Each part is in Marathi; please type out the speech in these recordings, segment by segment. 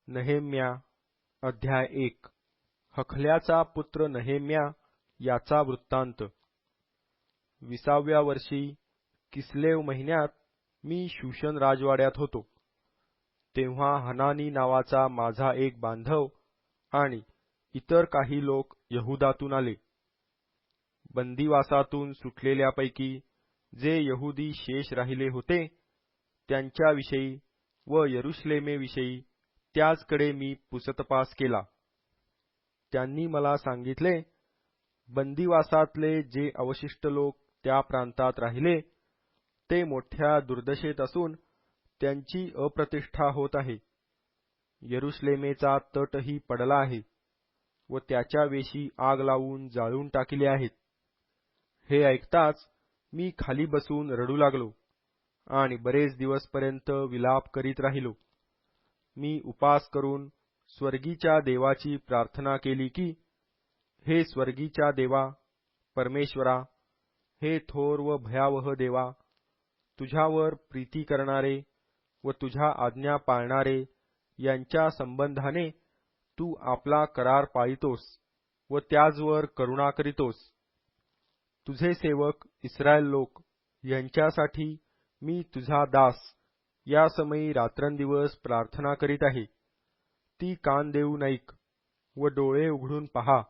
नहेम्या अध्याय 1 हखल्याचा पुत्र नहेम्या याचा वृत्तांत। 20व्या वर्षी किस्लेव महिन्यात मी शूशन राजवाड्यात होतो। तेव्हा हनानी नावाचा माझा एक बांधव आणि इतर काही लोक यहुदातून आले। बंदिवासातून सुटलेल्यापैकी जे यहुदी शेष राहिले होते त्यांच्याविषयी व यरुशलेमेविषयी त्याचकडे मी पुसतपास केला। त्यांनी मला सांगितले, बंदिवासातले जे अवशिष्ट लोक त्या प्रांतात राहिले ते मोठ्या दुर्दशेत असून त्यांची अप्रतिष्ठा होत आहे। यरुशलेमेचा तटही पडला आहे व त्याच्या वेशी आग लावून जाळून टाकले आहेत। हे ऐकताच मी खाली बसून रडू लागलो आणि बरेच दिवसपर्यंत विलाप करीत राहिलो। मी उपास करून स्वर्गीच्या देवाची प्रार्थना केली की, हे स्वर्गीच्या देवा परमेश्वरा, हे थोर व भयावह देवा, तुझ्यावर प्रीती करणारे व तुझ्या आज्ञा पाळणारे यांच्या संबंधाने तू आपला करार पाळितोस व त्याचवर करुणा करीतोस। तुझे सेवक इस्रायल लोक यांच्यासाठी मी तुझा दास या समयी रात्रंदिवस प्रार्थना करीत आहे। ती कान देऊन ऐक व डोळे उघडून पहा।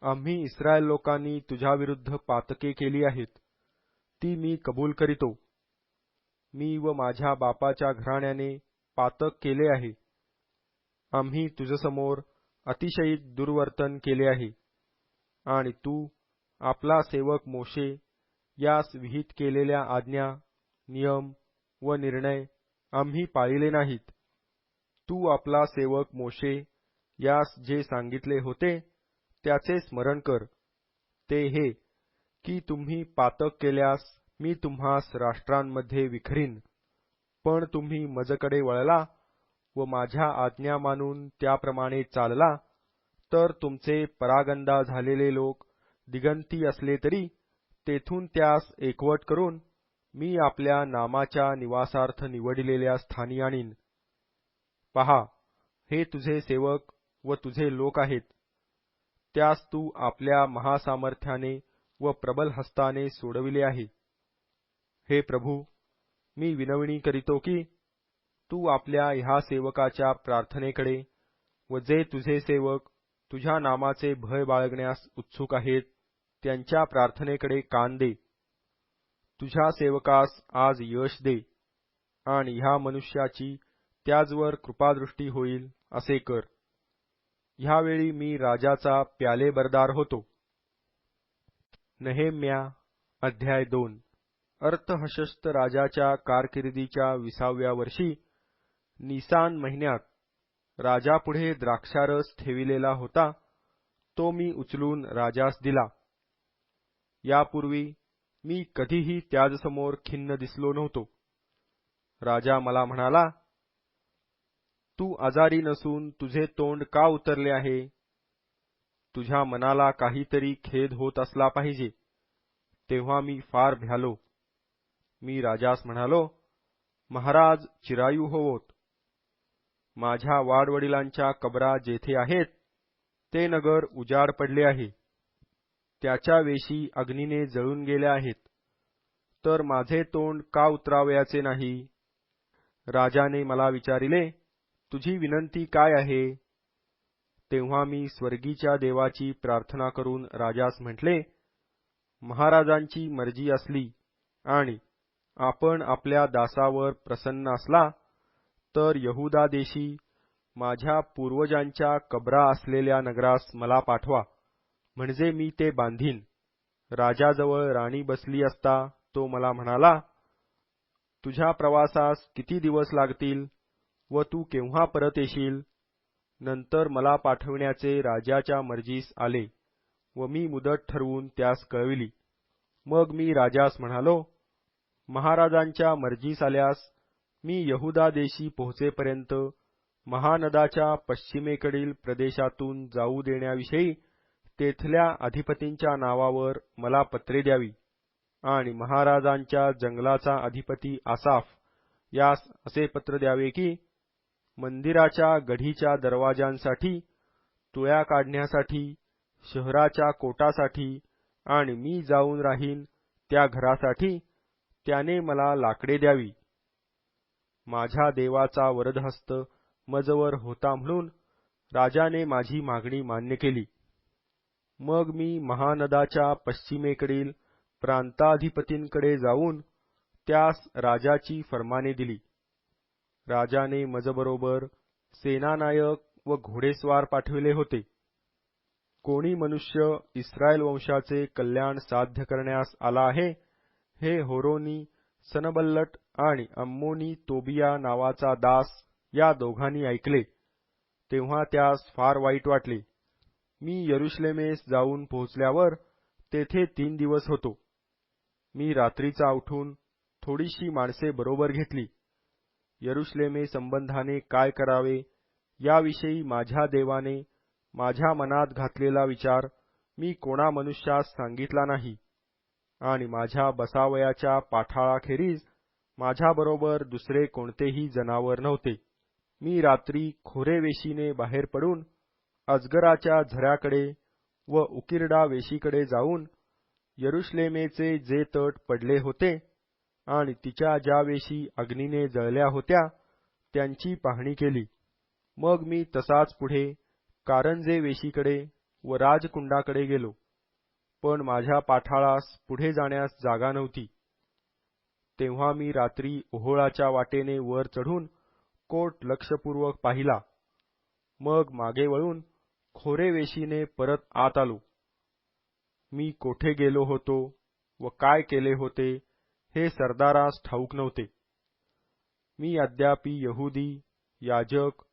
आम्ही इस्रायल लोकांनी तुझ्याविरुद्ध पातके केली आहेत, ती मी कबूल करीतो। मी व माझ्या बापाच्या घराण्याने पातक केले आहे। आम्ही तुझ्यासमोर अतिशयित दुर्वर्तन केले आहे आणि तू आपला सेवक मोशे यास विहित केलेल्या आज्ञा, नियम व निर्णय आम्ही पाळिले नाहीत। तू आपला सेवक मोशे यास जे सांगितले होते त्याचे स्मरण कर, ते हे की तुम्ही पातक केल्यास मी तुम्हास राष्ट्रांमध्ये विखरीन, पण तुम्ही मजकडे वळला व माझ्या आज्ञा मानून त्याप्रमाणे चालला तर तुमचे परागंदा झालेले लोक दिगंती असले तरी तेथून त्यास एकवट करून मी आपल्या नामाच्या निवासार्थ निवडलेल्या स्थानी आणीन। पहा, हे तुझे सेवक व तुझे लोक आहेत, त्यास तू आपल्या महासामर्थ्याने व प्रबल हस्ताने सोडविले आहे। हे प्रभू, मी विनवणी करीतो की तू आपल्या ह्या सेवकाच्या प्रार्थनेकडे व जे तुझे सेवक तुझ्या नामाचे भय बाळगण्यास उत्सुक आहेत त्यांच्या प्रार्थनेकडे कान दे। तुझ्या सेवकास आज यश दे आणि ह्या मनुष्याची त्याचवर कृपादृष्टी होईल असे कर। ह्यावेळी मी राजाचा प्यालेबरदार होतो। नहेम्या अध्याय 2 अर्थहशस्त राजाच्या कारकिर्दीच्या 20व्या वर्षी निसान महिन्यात राजापुढे द्राक्षारस ठेविलेला होता, तो मी उचलून राजास दिला। यापूर्वी मी कधीही त्याजसमोर खिन्न दिसलो नव्हतो। राजा मला म्हणाला, तू आजारी नसून तुझे तोंड का उतरले आहे? तुझ्या मनाला काहीतरी खेद होत असला पाहिजे। तेव्हा मी फार भ्यालो। मी राजास म्हणालो, महाराज चिरायू होवोत। माझ्या वाडवडिलांच्या कबरा जेथे आहेत ते नगर उजाड पडले आहे, त्याच्या वेशी अग्नीने जळून गेल्या आहेत, तर माझे तोंड का उतरावयाचे नाही? राजाने मला विचारिले, तुझी विनंती काय आहे? तेव्हा मी स्वर्गीच्या देवाची प्रार्थना करून राजास म्हटले, महाराजांची मर्जी असली आणि आपण आपल्या दासावर प्रसन्न असला तर यहुदा देशी माझ्या पूर्वजांच्या कबरा असलेल्या नगरास मला पाठवा, म्हणजे मी ते बांधीन। राजाजवळ राणी बसली असता तो मला म्हणाला, तुझ्या प्रवासास किती दिवस लागतील व तू केव्हा परत येशील? नंतर मला पाठविण्याचे राजाच्या मर्जीस आले व मी मुदत ठरवून त्यास कळविली। मग मी राजास म्हणालो, महाराजांच्या मर्जीस आल्यास मी यहुदा देशी पोहोचेपर्यंत महानदाच्या पश्चिमेकडील प्रदेशातून जाऊ देण्याविषयी तेथल्या अधिपतींच्या नावावर मला पत्रे द्यावी आणि महाराजांच्या जंगलाचा अधिपती आसाफ यास असे पत्र द्यावे की, मंदिराच्या गढीच्या दरवाजांसाठी, तुळ्या काढण्यासाठी, शहराच्या कोटासाठी आणि मी जाऊन राहीन त्या घरासाठी त्याने मला लाकडे द्यावी. माझ्या देवाचा वरदहस्त मजवर होता म्हणून राजाने माझी मागणी मान्य केली. मग मी महानदाच्या पश्चिमेकडील प्रांताधिपतींकडे जाऊन त्यास राजाची फर्माने दिली. राजाने मजबरोबर सेनानायक व घोडेस्वार पाठविले होते. कोणी मनुष्य इस्रायल वंशाचे कल्याण साध्य करण्यास आला आहे, हे होरोनी सनबल्लट आणि अम्मोनी तोबिया नावाचा दास या दोघांनी ऐकले, तेव्हा त्यास फार वाईट वाटले. मी यरुशलेमेस जाऊन पोहोचल्यावर तेथे 3 दिवस होतो. मी रात्रीचा उठून थोडीशी माणसे बरोबर घेतली. यरुशलेमे संबंधाने काय करावे याविषयी माझ्या देवाने माझ्या मनात घातलेला विचार मी कोणा मनुष्यास सांगितला नाही आणि माझ्या बसावयाच्या पाठाळाखेरीज माझ्याबरोबर दुसरे कोणतेही जनावर नव्हते. मी रात्री खोरे वेशीने बाहेर पडून अजगराच्या झऱ्याकडे व उकिरडा वेशीकडे जाऊन यरुशलेमेचे जे तट पडले होते आणि तिच्या ज्या वेशी अग्नीने जळल्या होत्या त्यांची पाहणी केली. मग मी तसाच पुढे कारंजे वेशीकडे व राजकुंडाकडे गेलो, पण माझ्या पाठाळास पुढे जाण्यास जागा नव्हती. तेव्हा मी रात्री ओहोळाच्या वाटेने वर चढून कोट लक्षपूर्वक पाहिला. मग मागे वळून खोरे वेशीने परत आत आलो. मी कोठे गेलो होतो व काय केले होते हे सरदारास ठाऊक नव्हते. मी अद्यापि यहुदी, याजक,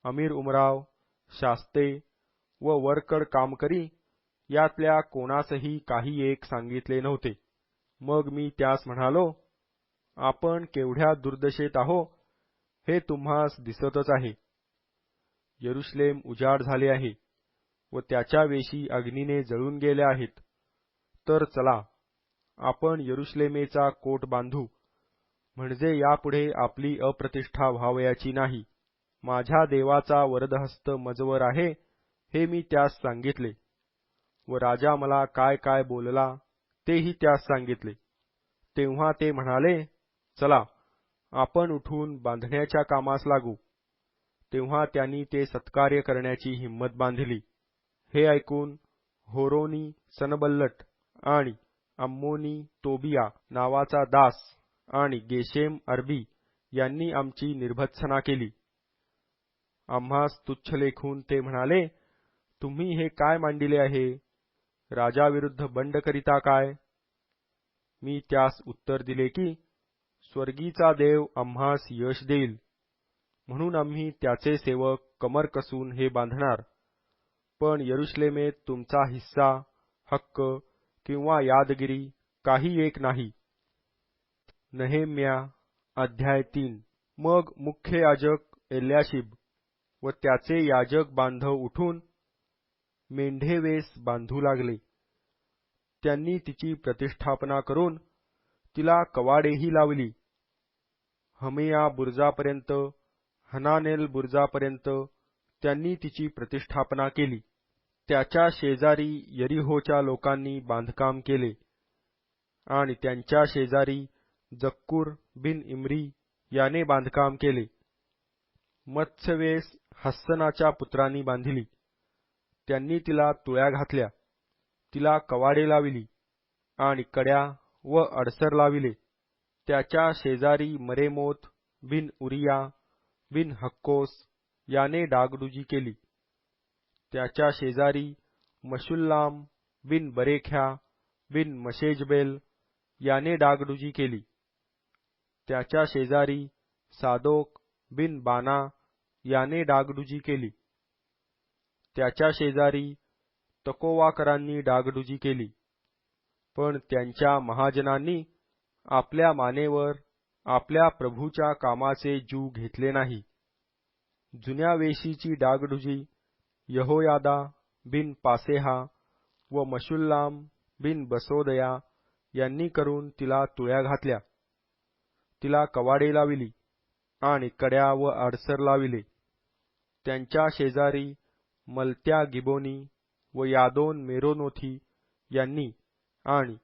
अमीर उमराव, शास्ते व वरकड कामकरी यातल्या कोणासही काही एक सांगितले नव्हते. मग मी त्यास म्हणालो, आपण केवढ्या दुर्दशेत आहो हे तुम्हास दिसतच आहे. यरुशलेम उजाड झाले आहे व त्याच्या वेशी अग्नीने जळून गेल्या आहेत. तर चला, आपण यरुशलेमेचा कोट बांधू, म्हणजे यापुढे आपली अप्रतिष्ठा व्हावयाची नाही. माझ्या देवाचा वरदहस्त मजवर आहे हे मी त्यास सांगितले व राजा मला काय काय बोलला तेही त्यास सांगितले. तेव्हा ते म्हणाले, चला, आपण उठून बांधण्याच्या कामास लागू. तेव्हा त्यांनी ते सत्कार्य करण्याची हिंमत बांधली. हे ऐकून होरोनी सनबल्लट आणि अम्मोनी तोबिया नावाचा दास आणि गेशेम अरबी यांनी आमची निर्भत्सना केली. आम्हास तुच्छ लेखून ते म्हणाले, तुम्ही हे काय मांडिले आहे? राजाविरुद्ध बंड करिता काय? मी त्यास उत्तर दिले की स्वर्गीचा देव आम्हास यश देईल, म्हणून आम्ही त्याचे सेवक कमर कसून हे बांधणार. पण यरुशलेमेत तुमचा हिस्सा, हक्क किंवा यादगिरी काही एक नाही. नहेम्या अध्याय 3. मग मुख्य याजक एल्याशिब व त्याचे याजक बांधव उठून मेंढेवेस बांधू लागले. त्यांनी तिची प्रतिष्ठापना करून तिला कवाडेही लावली. हमेया बुर्जापर्यंत, हनानेल बुर्जापर्यंत त्यांनी तिची प्रतिष्ठापना केली. त्याच्या शेजारी यरिहोच्या लोकांनी बांधकाम केले आणि त्यांच्या शेजारी जक्कूर बिन इम्री याने बांधकाम केले. मत्स्यवेस हस्सनाच्या पुत्रांनी बांधिली. त्यांनी तिला तुळ्या घातल्या, तिला कवाडे लाविली आणि कड्या व अडसर लाविले. त्याच्या शेजारी मरेमोत बिन उरिया बिन हक्कोस याने डागडुजी केली. त्याच्या शेजारी मशुल्लाम बिन बरेख्या बिन मशेजबेल याने डागडुजी केली. त्याच्या शेजारी सादोक बिन बाना याने डागडुजी केली. त्याच्या शेजारी तकोवाकरांनी डागडुजी केली. पण त्यांच्या महाजनांनी आपल्या मानेवर आपल्या प्रभूच्या कामाचे जू घेतले नाही. जुन्या वेशीची डागडुजी यहोयादा बिन पासेहा व मशुल्लाम बिन बसोदया यांनी करून तिला तुळ्या घातल्या, तिला कवाडे लाविली आणि कड्या व अडसर लाविले. त्यांच्या शेजारी मलत्या गिबोनी व यादोन मेरोनोथी यांनी आणि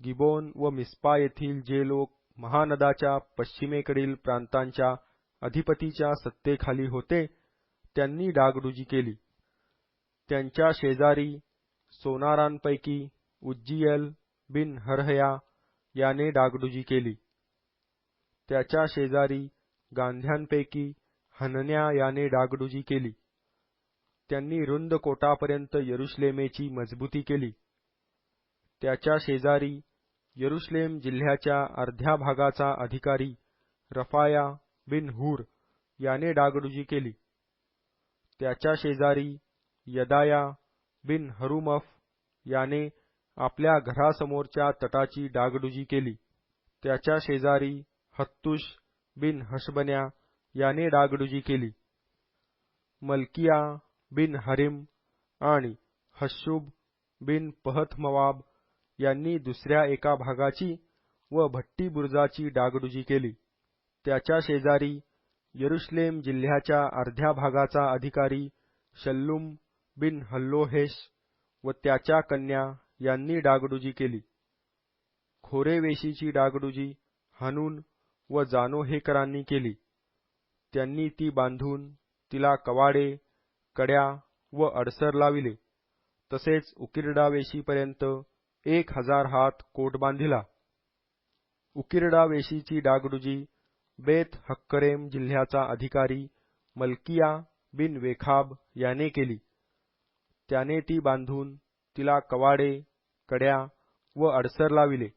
गिबोन व मिस्पा येथील जे लोक महानदाच्या पश्चिमेकडील प्रांतांच्या अधिपतीच्या सत्तेखाली होते त्यांनी डागडुजी केली. त्यांच्या शेजारी सोनारांपैकी उज्जीएल बिन हरहया याने डागडुजी केली. त्याच्या शेजारी गांध्यांपैकी हनन्या याने डागडुजी केली. त्यांनी रुंद कोटापर्यंत यरुश्लेमेची मजबूती केली. त्याच्या शेजारी यरुश्लेम जिल्ह्याच्या अर्ध्या भागाचा अधिकारी रफाया बिन हूर याने डागडुजी केली. त्याच्या शेजारी यदाया बिन हरुमफ याने आपल्या घरासमोरच्या तटाची डागडुजी केली. त्याच्या शेजारी हत्तुश बिन हशबन्या याने डागडुजी केली. मल्किया बिन हरिम आणि हशुब बिन पहतमवाब यांनी दुसऱ्या एका भागाची व भट्टी बुर्जाची डागडुजी केली. त्याच्या शेजारी यरुश्लेम जिल्ह्याच्या अर्ध्या भागाचा अधिकारी शल्लूम बिन हल्लोहेश व त्याच्या कन्या यांनी डागडुजी केली. खोरेवेशीची डागडुजी हानून व जानोहेकरांनी केली. त्यांनी ती बांधून तिला कवाडे, कड्या व अडसर लाविले. तसेच उकिरडावेशीपर्यंत 1000 हात कोट बांधिला. उकिरडावेशीची डागडुजी बेत हक्करेम जिल्ह्याचा अधिकारी मल्किया बिन वेखाब याने केली. त्याने ती बांधून तिला कवाडे, कड्या व अडसर लाविले.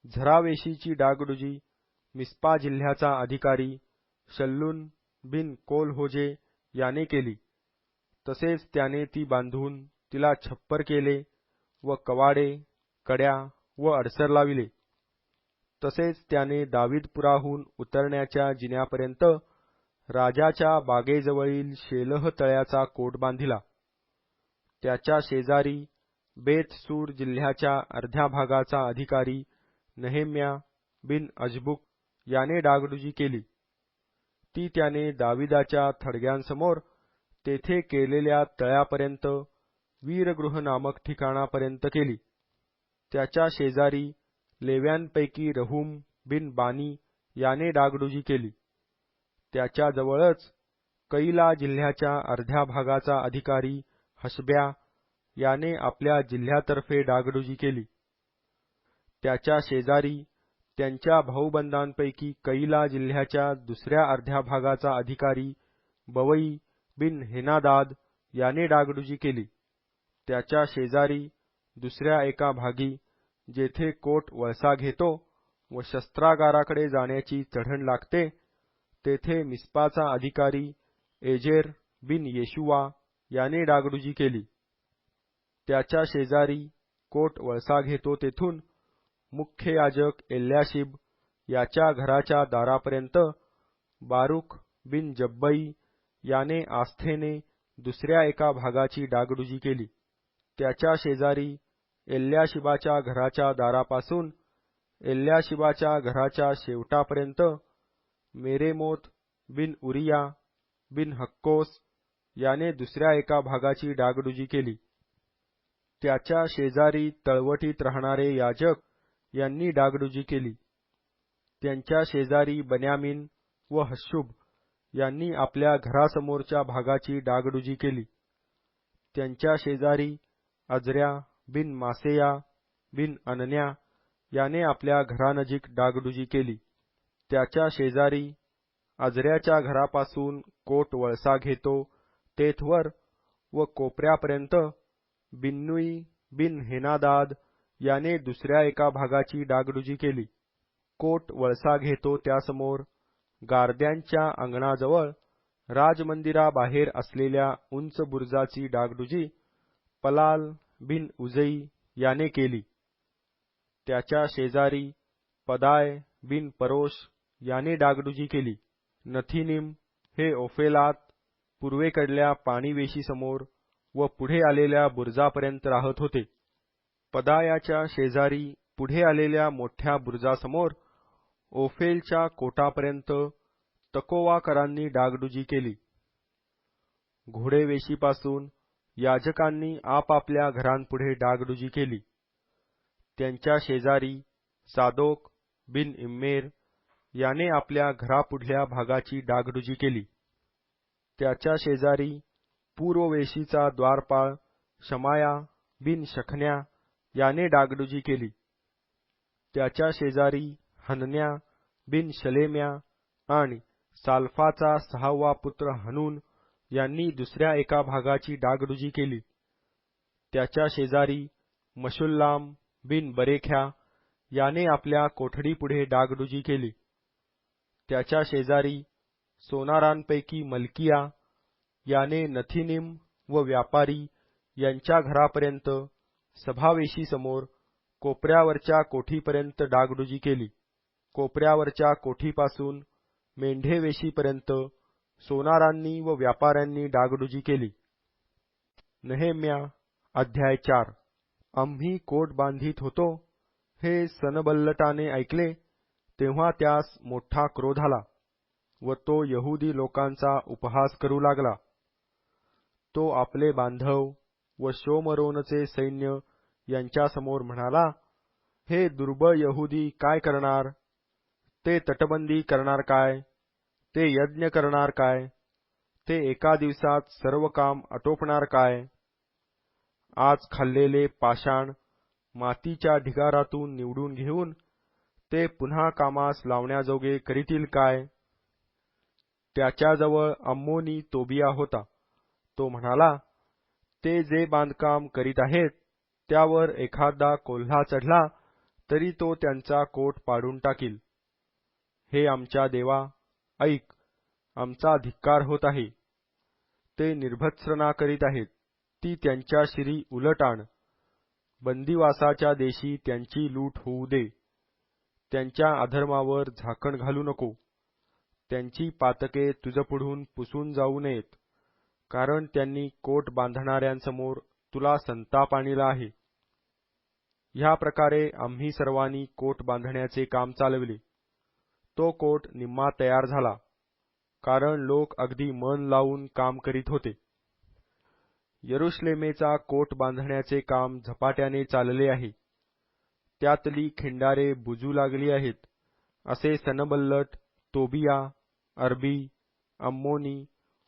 झरावेशीची डागडुजी मिस्पा जिल्ह्याचा अधिकारी शल्लून बिन कोलहोजे याने केली. तसेच त्याने ती बांधून तिला छप्पर केले व कवाडे, कड्या व अडसर लाविले. तसेच त्याने दावीदपुराहून उतरण्याच्या जिन्यापर्यंत राजाच्या बागेजवळील शेलह तळ्याचा कोट बांधिला. त्याच्या शेजारी बेत सूर जिल्ह्याच्या अर्ध्या भागाचा अधिकारी नहेम्या बिन अजबुक याने डागडुजी केली. ती त्याने दाविदाच्या थडग्यांसमोर तेथे केलेल्या तळ्यापर्यंत वीरगृह नामक ठिकाणापर्यंत केली. त्याच्या शेजारी लेव्यांपैकी रहूम बिन बानी याने डागडुजी केली. त्याच्या जवळच कैला जिल्ह्याच्या अर्ध्या भागाचा अधिकारी हशब्या याने आपल्या जिल्ह्यातर्फे डागडुजी केली. त्याच्या शेजारी त्यांच्या भाऊबंदांपैकी कैला जिल्ह्याच्या दुसऱ्या अर्ध्या भागाचा अधिकारी बवई बिन हेनादाद याने डागडुजी केली. त्याच्या शेजारी दुसऱ्या एका भागी जेथे कोट वळसा घेतो व शस्त्रागाराकडे जाण्याची चढण लागते तेथे मिस्पाचा अधिकारी एजेर बिन येशुवा याने डागडुजी केली. त्याच्या शेजारी कोट वळसा घेतो तेथून मुख्य याजक एल्याशिब याच्या घराच्या दारापर्यंत बारूक बिन जब्बई याने आस्थेने दुसऱ्या एका भागाची डागडुजी केली. त्याच्या शेजारी एल्याशिबाच्या घराच्या दारापासून एल्याशिबाच्या घराच्या शेवटापर्यंत मेरेमोत बिन उरिया बिन हक्कोस याने दुसऱ्या एका भागाची डागडुजी केली. त्याच्या शेजारी तळवटीत राहणारे याजक यांनी डागडुजी केली. त्यांच्या शेजारी बन्यामीन व हशुब यांनी आपल्या घरासमोरच्या भागाची डागडुजी केली. त्यांच्या शेजारी अजऱ्या बिन मासेया बिन अनन्या याने आपल्या घरानजीक डागडुजी केली. त्याच्या शेजारी अजऱ्याच्या घरापासून कोट वळसा घेतो तेथवर व कोपऱ्यापर्यंत बिन्नुई बिन हेनादाद याने दुसऱ्या एका भागाची डागडुजी केली. कोट वळसा घेतो त्यासमोर गारद्यांच्या अंगणाजवळ राजमंदिराबाहेर असलेल्या उंच बुरुजाची डागडुजी पलाल बिन उजई याने केली. त्याच्या शेजारी पदाय बिन परोश याने डागडुजी केली. नथिनिम हे ओफेलात पूर्वेकडल्या पाणीवेशीसमोर व पुढे आलेल्या बुरुजापर्यंत राहत होते. पदायाच्या शेजारी पुढे आलेल्या मोठ्या बुरुजासमोर ओफेलच्या कोटापर्यंत तकोवाकरांनी डागडुजी केली. घोडेवेशीपासून याजकांनी आपापल्या घरांपुढे डागडुजी केली. त्यांच्या शेजारी सादोक बिन इम्मेर याने आपल्या घरापुढल्या भागाची डागडुजी केली. त्याच्या शेजारी पूर्ववेशीचा द्वारपाळ शमाया बिन शखन्या याने डागडुजी केली. त्याच्या शेजारी हनन्या बिन शलेम्या आणि साल्फाचा 6वा पुत्र हनून यांनी दुसऱ्या एका भागाची डागडुजी केली. त्याच्या शेजारी मशुल्लाम बिन बरेख्या याने आपल्या कोठडीपुढे डागडुजी केली. त्याच्या शेजारी सोनारांपैकी मलकिया याने नथिनिम व व्यापारी यांच्या घरापर्यंत सभावेशीसमोर कोपऱ्यावरच्या कोठीपर्यंत डागडुजी केली. कोपऱ्यावरच्या कोठीपासून मेंढेवेशीपर्यंत सोनारांनी व व्यापाऱ्यांनी डागडुजी केली. नेहेम्या अध्याय 4. आम्ही कोट बांधित होतो हे सनबल्लटाने ऐकले तेव्हा त्यास मोठा क्रोध आला व तो यहुदी लोकांचा उपहास करू लागला. तो आपले बांधव व शोमरोनचे सैन्य यांच्यासमोर म्हणाला, हे दुर्बळ यहुदी काय करणार? ते तटबंदी करणार काय? ते यज्ञ करणार काय? ते एका दिवसात सर्व काम आटोपणार काय? आज खाल्लेले पाषाण मातीच्या ढिगारातून निवडून घेऊन ते पुन्हा कामास लावण्याजोगे करीतील काय? त्याच्याजवळ अम्मोनी तोबिया होता. तो म्हणाला, ते जे बांधकाम करीत आहेत त्यावर एखादा कोल्हा चढला तरी तो त्यांचा कोट पाडून टाकील. हे आमच्या देवा, ऐक, आमचा धिक्कार होत आहे. ते निर्भत्सना करीत आहेत, ती त्यांच्या शिरी उलट आण. बंदिवासाच्या देशी त्यांची लूट होऊ दे. त्यांच्या अधर्मावर झाकण घालू नको. त्यांची पातके तुझपुढून पुसून जाऊ नयेत, कारण त्यांनी कोट बांधणाऱ्यांसमोर तुला संताप आणला आहे. ह्या प्रकारे आम्ही सर्वांनी कोट बांधण्याचे काम चालविले. तो कोट निम्मा तयार झाला, कारण लोक अगदी मन लावून काम करीत होते. यरुश्लेमेचा कोट बांधण्याचे काम झपाट्याने चालले आहे. त्यातली खिंडारे बुजू लागली आहेत, असे सनबल्लट, तोबिया, अरबी, अम्मोनी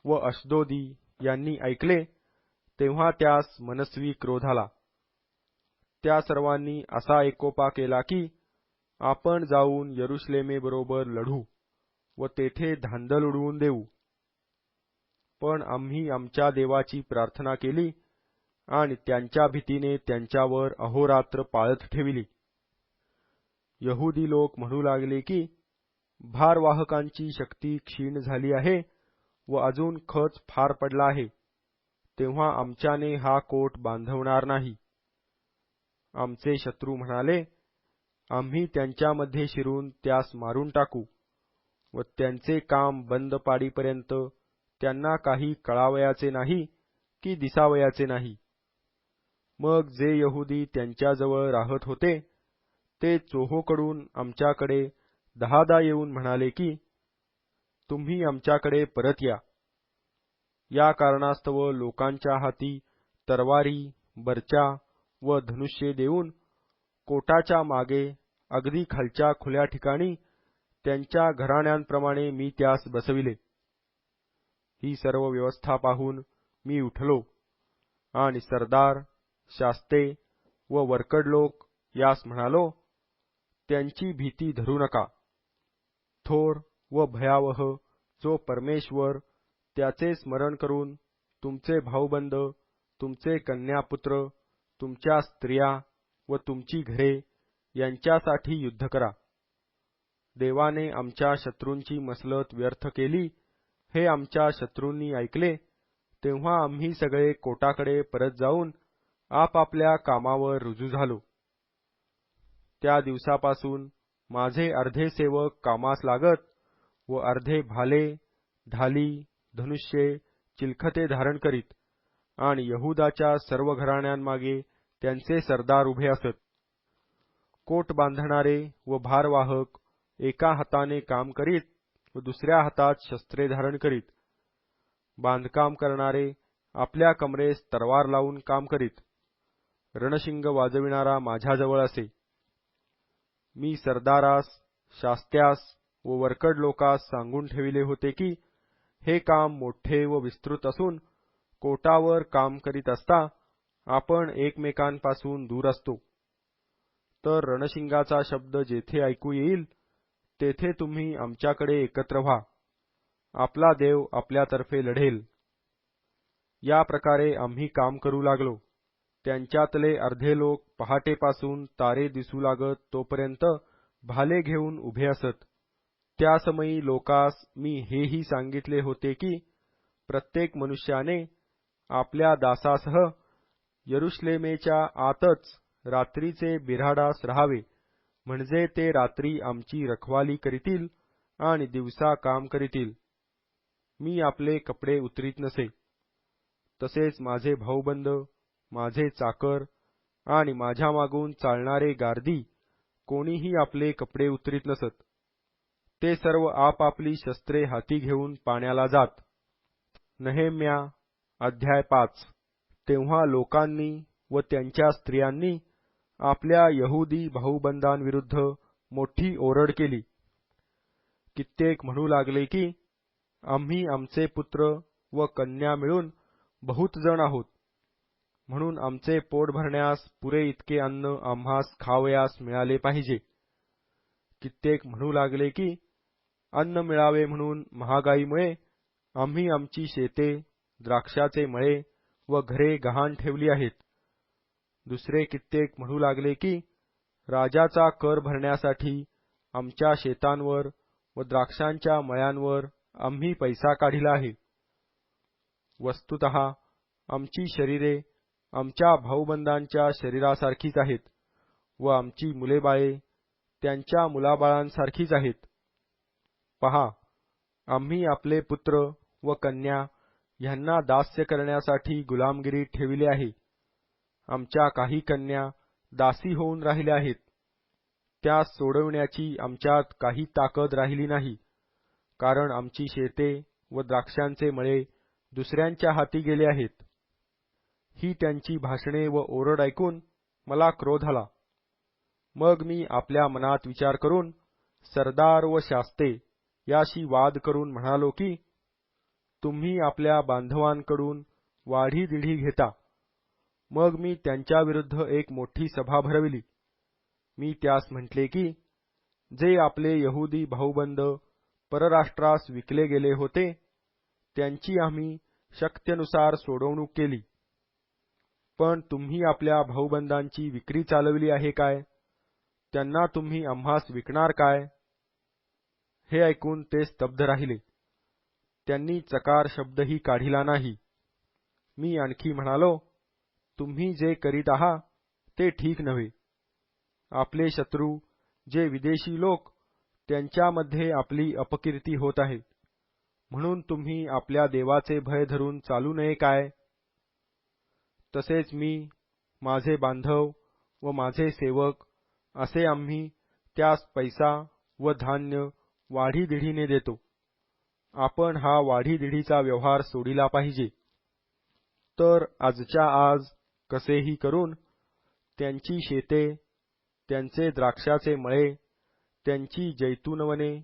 व अशदोदी यांनी ऐकले तेव्हा त्यास मनस्वी क्रोध आला. त्या सर्वांनी असा एकोपा केला की आपण जाऊन यरुश्लेमेबरोबर लढू व तेथे धांदल उडवून देऊ. पण आम्ही आमच्या देवाची प्रार्थना केली आणि त्यांच्या भीतीने त्यांच्यावर अहोरात्र पाळत ठेविली. यहुदी लोक म्हणू लागले की भारवाहकांची शक्ती क्षीण झाली आहे व अजून खच फार पडला आहे, तेव्हा आमच्याने हा कोट बांधवणार नाही. आमचे शत्रू म्हणाले, आम्ही त्यांच्यामध्ये शिरून त्यास मारून टाकू व त्यांचे काम बंद पाडीपर्यंत त्यांना काही कळावयाचे नाही की दिसावयाचे नाही. मग जे यहुदी त्यांच्याजवळ राहत होते ते चोहोकडून आमच्याकडे 10दा येऊन म्हणाले की तुम्ही आमच्याकडे परत या. या कारणास्तव लोकांच्या हाती तरवारी, बर्च्या व धनुष्ये देऊन कोटाच्या मागे अगदी खालच्या खुल्या ठिकाणी त्यांच्या घराण्यांप्रमाणे मी त्यास बसविले. ही सर्व व्यवस्था पाहून मी उठलो आणि सरदार, शास्ते व वरकड लोक यास म्हणालो, त्यांची भीती धरू नका. थोर व भयावह जो परमेश्वर, त्याचे स्मरण करून तुमचे भाऊबंद, तुमचे कन्यापुत्र, तुमच्या स्त्रिया व तुमची घरे यांच्यासाठी युद्ध करा. देवाने आमच्या शत्रूंची मसलत व्यर्थ केली हे आमच्या शत्रूंनी ऐकले तेव्हा आम्ही सगळे कोटाकडे परत जाऊन आपापल्या कामावर रुजू झालो. त्या दिवसापासून माझे अर्धे सेवक कामास लागत व अर्धे भाले, ढाली, धनुष्ये, चिलखते धारण करीत आणि यहुदाच्या सर्व घराण्यांमागे त्यांचे सरदार उभे असत. कोट बांधणारे व भारवाहक एका हाताने काम करीत व दुसऱ्या हातात शस्त्रे धारण करीत. बांधकाम करणारे आपल्या कमरेस तरवार लावून काम करीत. रणशिंग वाजविणारा माझ्याजवळ असे. मी सरदारास, शास्त्यास व वरकड लोकास सांगून ठेविले होते की हे काम मोठे व विस्तृत असून कोटावर काम करीत असता आपण एकमेकांपासून दूर असतो. तर रणशिंगाचा शब्द जेथे ऐकू येईल तेथे तुम्ही आमच्याकडे एकत्र व्हा. आपला देव आपल्यातर्फे लढेल. या प्रकारे आम्ही काम करू लागलो. त्यांच्यातले अर्धे लोक पहाटेपासून तारे दिसू लागत तोपर्यंत भाले घेऊन उभे असत. त्या समयी लोकास मी हेही सांगितले होते की प्रत्येक मनुष्याने आपल्या दासासह यरुश्लेमेच्या आतच रात्रीचे बिऱ्हाडास राहावे, म्हणजे ते रात्री आमची रखवाली करीतील आणि दिवसा काम करीतील. मी आपले कपडे उतरीत नसे. तसेच माझे भाऊबंद, माझे चाकर आणि माझ्या मागून चालणारे गार्दी कोणीही आपले कपडे उतरीत नसत. ते सर्व आपापली शस्त्रे हाती घेऊन पाण्याला जात. नहेम्या अध्याय 5. तेव्हा लोकांनी व त्यांच्या स्त्रियांनी आपल्या यहुदी भाऊबंदांविरुद्ध मोठी ओरड केली. कित्येक म्हणू लागले की आम्ही आमचे पुत्र व कन्या मिळून बहुत जण आहोत, म्हणून आमचे पोट भरण्यास पुरे इतके अन्न आम्हास खावयास मिळाले पाहिजे. कित्येक म्हणू लागले की अन्न मिळावे म्हणून महागाईमुळे आम्ही आमची शेते, द्राक्षाचे मळे व घरे गहाण ठेवली आहेत. दुसरे कित्येक म्हणू लागले की राजाचा कर भरण्यासाठी आमच्या शेतांवर व द्राक्षांच्या मळ्यांवर आम्ही पैसा काढिला आहे. वस्तुतः आमची शरीरे आमच्या भाऊबंदांच्या शरीरासारखीच आहेत व आमची मुलेबाळे त्यांच्या मुलाबाळांसारखीच आहेत. पहा, आम्ही आपले पुत्र व कन्या ह्यांना दास्य करण्यासाठी गुलामगिरीत ठेविले आहे. आमच्या काही कन्या दासी होऊन राहिल्या आहेत. त्यास सोडविण्याची आमच्यात काही ताकद राहिली नाही, कारण आमची शेते व द्राक्षांचे मळे दुसऱ्यांच्या हाती गेले आहेत. ही त्यांची भाषणे व ओरड ऐकून मला क्रोध आला. मग मी आपल्या मनात विचार करून सरदार व शास्ते याशी वाद करून म्हणालो की तुम्ही आपल्या बांधवांकडून वाढीदिढी घेता. मग मी त्यांच्याविरुद्ध एक मोठी सभा भरविली. मी त्यास म्हटले की जे आपले यहुदी भाऊबंद परराष्ट्रास विकले गेले होते त्यांची आम्ही शक्यनुसार सोडवणूक केली. पण तुम्ही आपल्या भाऊबंदांची विक्री चालविली आहे काय? त्यांना तुम्ही आम्हास विकणार काय? हे ऐकून ते स्तब्ध राहिले. त्यांनी चकार शब्दही काढिला नाही. मी आणखी म्हणालो, तुम्ही जे करीत आहात ते ठीक नव्हे. आपले शत्रू जे विदेशी लोक त्यांच्यामध्ये आपली अपकीर्ती होत आहे, म्हणून तुम्ही आपल्या देवाचे भय धरून चालू नये काय? तसेच मी, माझे बांधव व माझे सेवक असे आम्ही त्यास पैसा व धान्य वाढीदिढीने देतो. आपण हा वाढीदिढीचा व्यवहार सोडिला पाहिजे. तर आजच्या आज कसेही करून त्यांची शेते, त्यांचे द्राक्षाचे मळे, त्यांची जैतूनवने,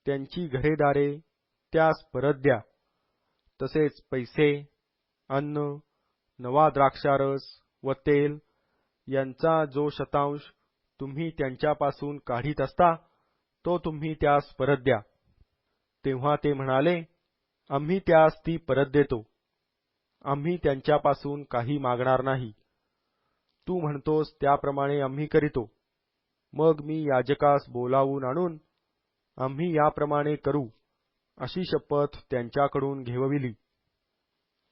त्यांची घरेदारे त्यास परत द्या. तसेच पैसे, अन्न, नवा द्राक्षारस व तेल यांचा जो शतांश तुम्ही त्यांच्यापासून काढीत असता तो तुम्ही त्यास परत द्या. तेव्हा ते म्हणाले, आम्ही त्यास ती परत देतो. आम्ही त्यांच्यापासून काही मागणार नाही. तू म्हणतोस त्याप्रमाणे आम्ही करीतो. मग मी याजकास बोलावून आणून आम्ही याप्रमाणे करू अशी शपथ त्यांच्याकडून घेवविली.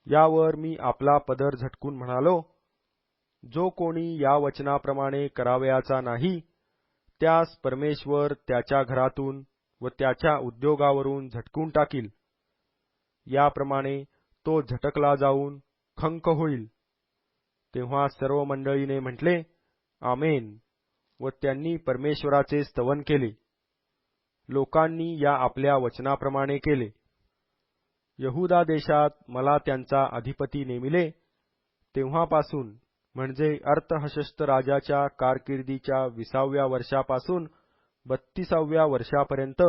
यावर मी आपला पदर झटकून म्हणालो, जो कोणी या वचनाप्रमाणे करावयाचा नाही त्यास परमेश्वर त्याच्या घरातून व त्याच्या उद्योगावरून झटकून टाकील. याप्रमाणे तो झटकला जाऊन खंक होईल. तेव्हा सर्व मंडळीने म्हटले, आमेन, व त्यांनी परमेश्वराचे स्तवन केले. लोकांनी या आपल्या वचनाप्रमाणे केले. यहुदा देशात मला त्यांचा अधिपती नेमिले तेव्हापासून म्हणजे अर्थहशस्त राजाच्या कारकिर्दीच्या 20व्या वर्षापासून 32व्या वर्षापर्यंत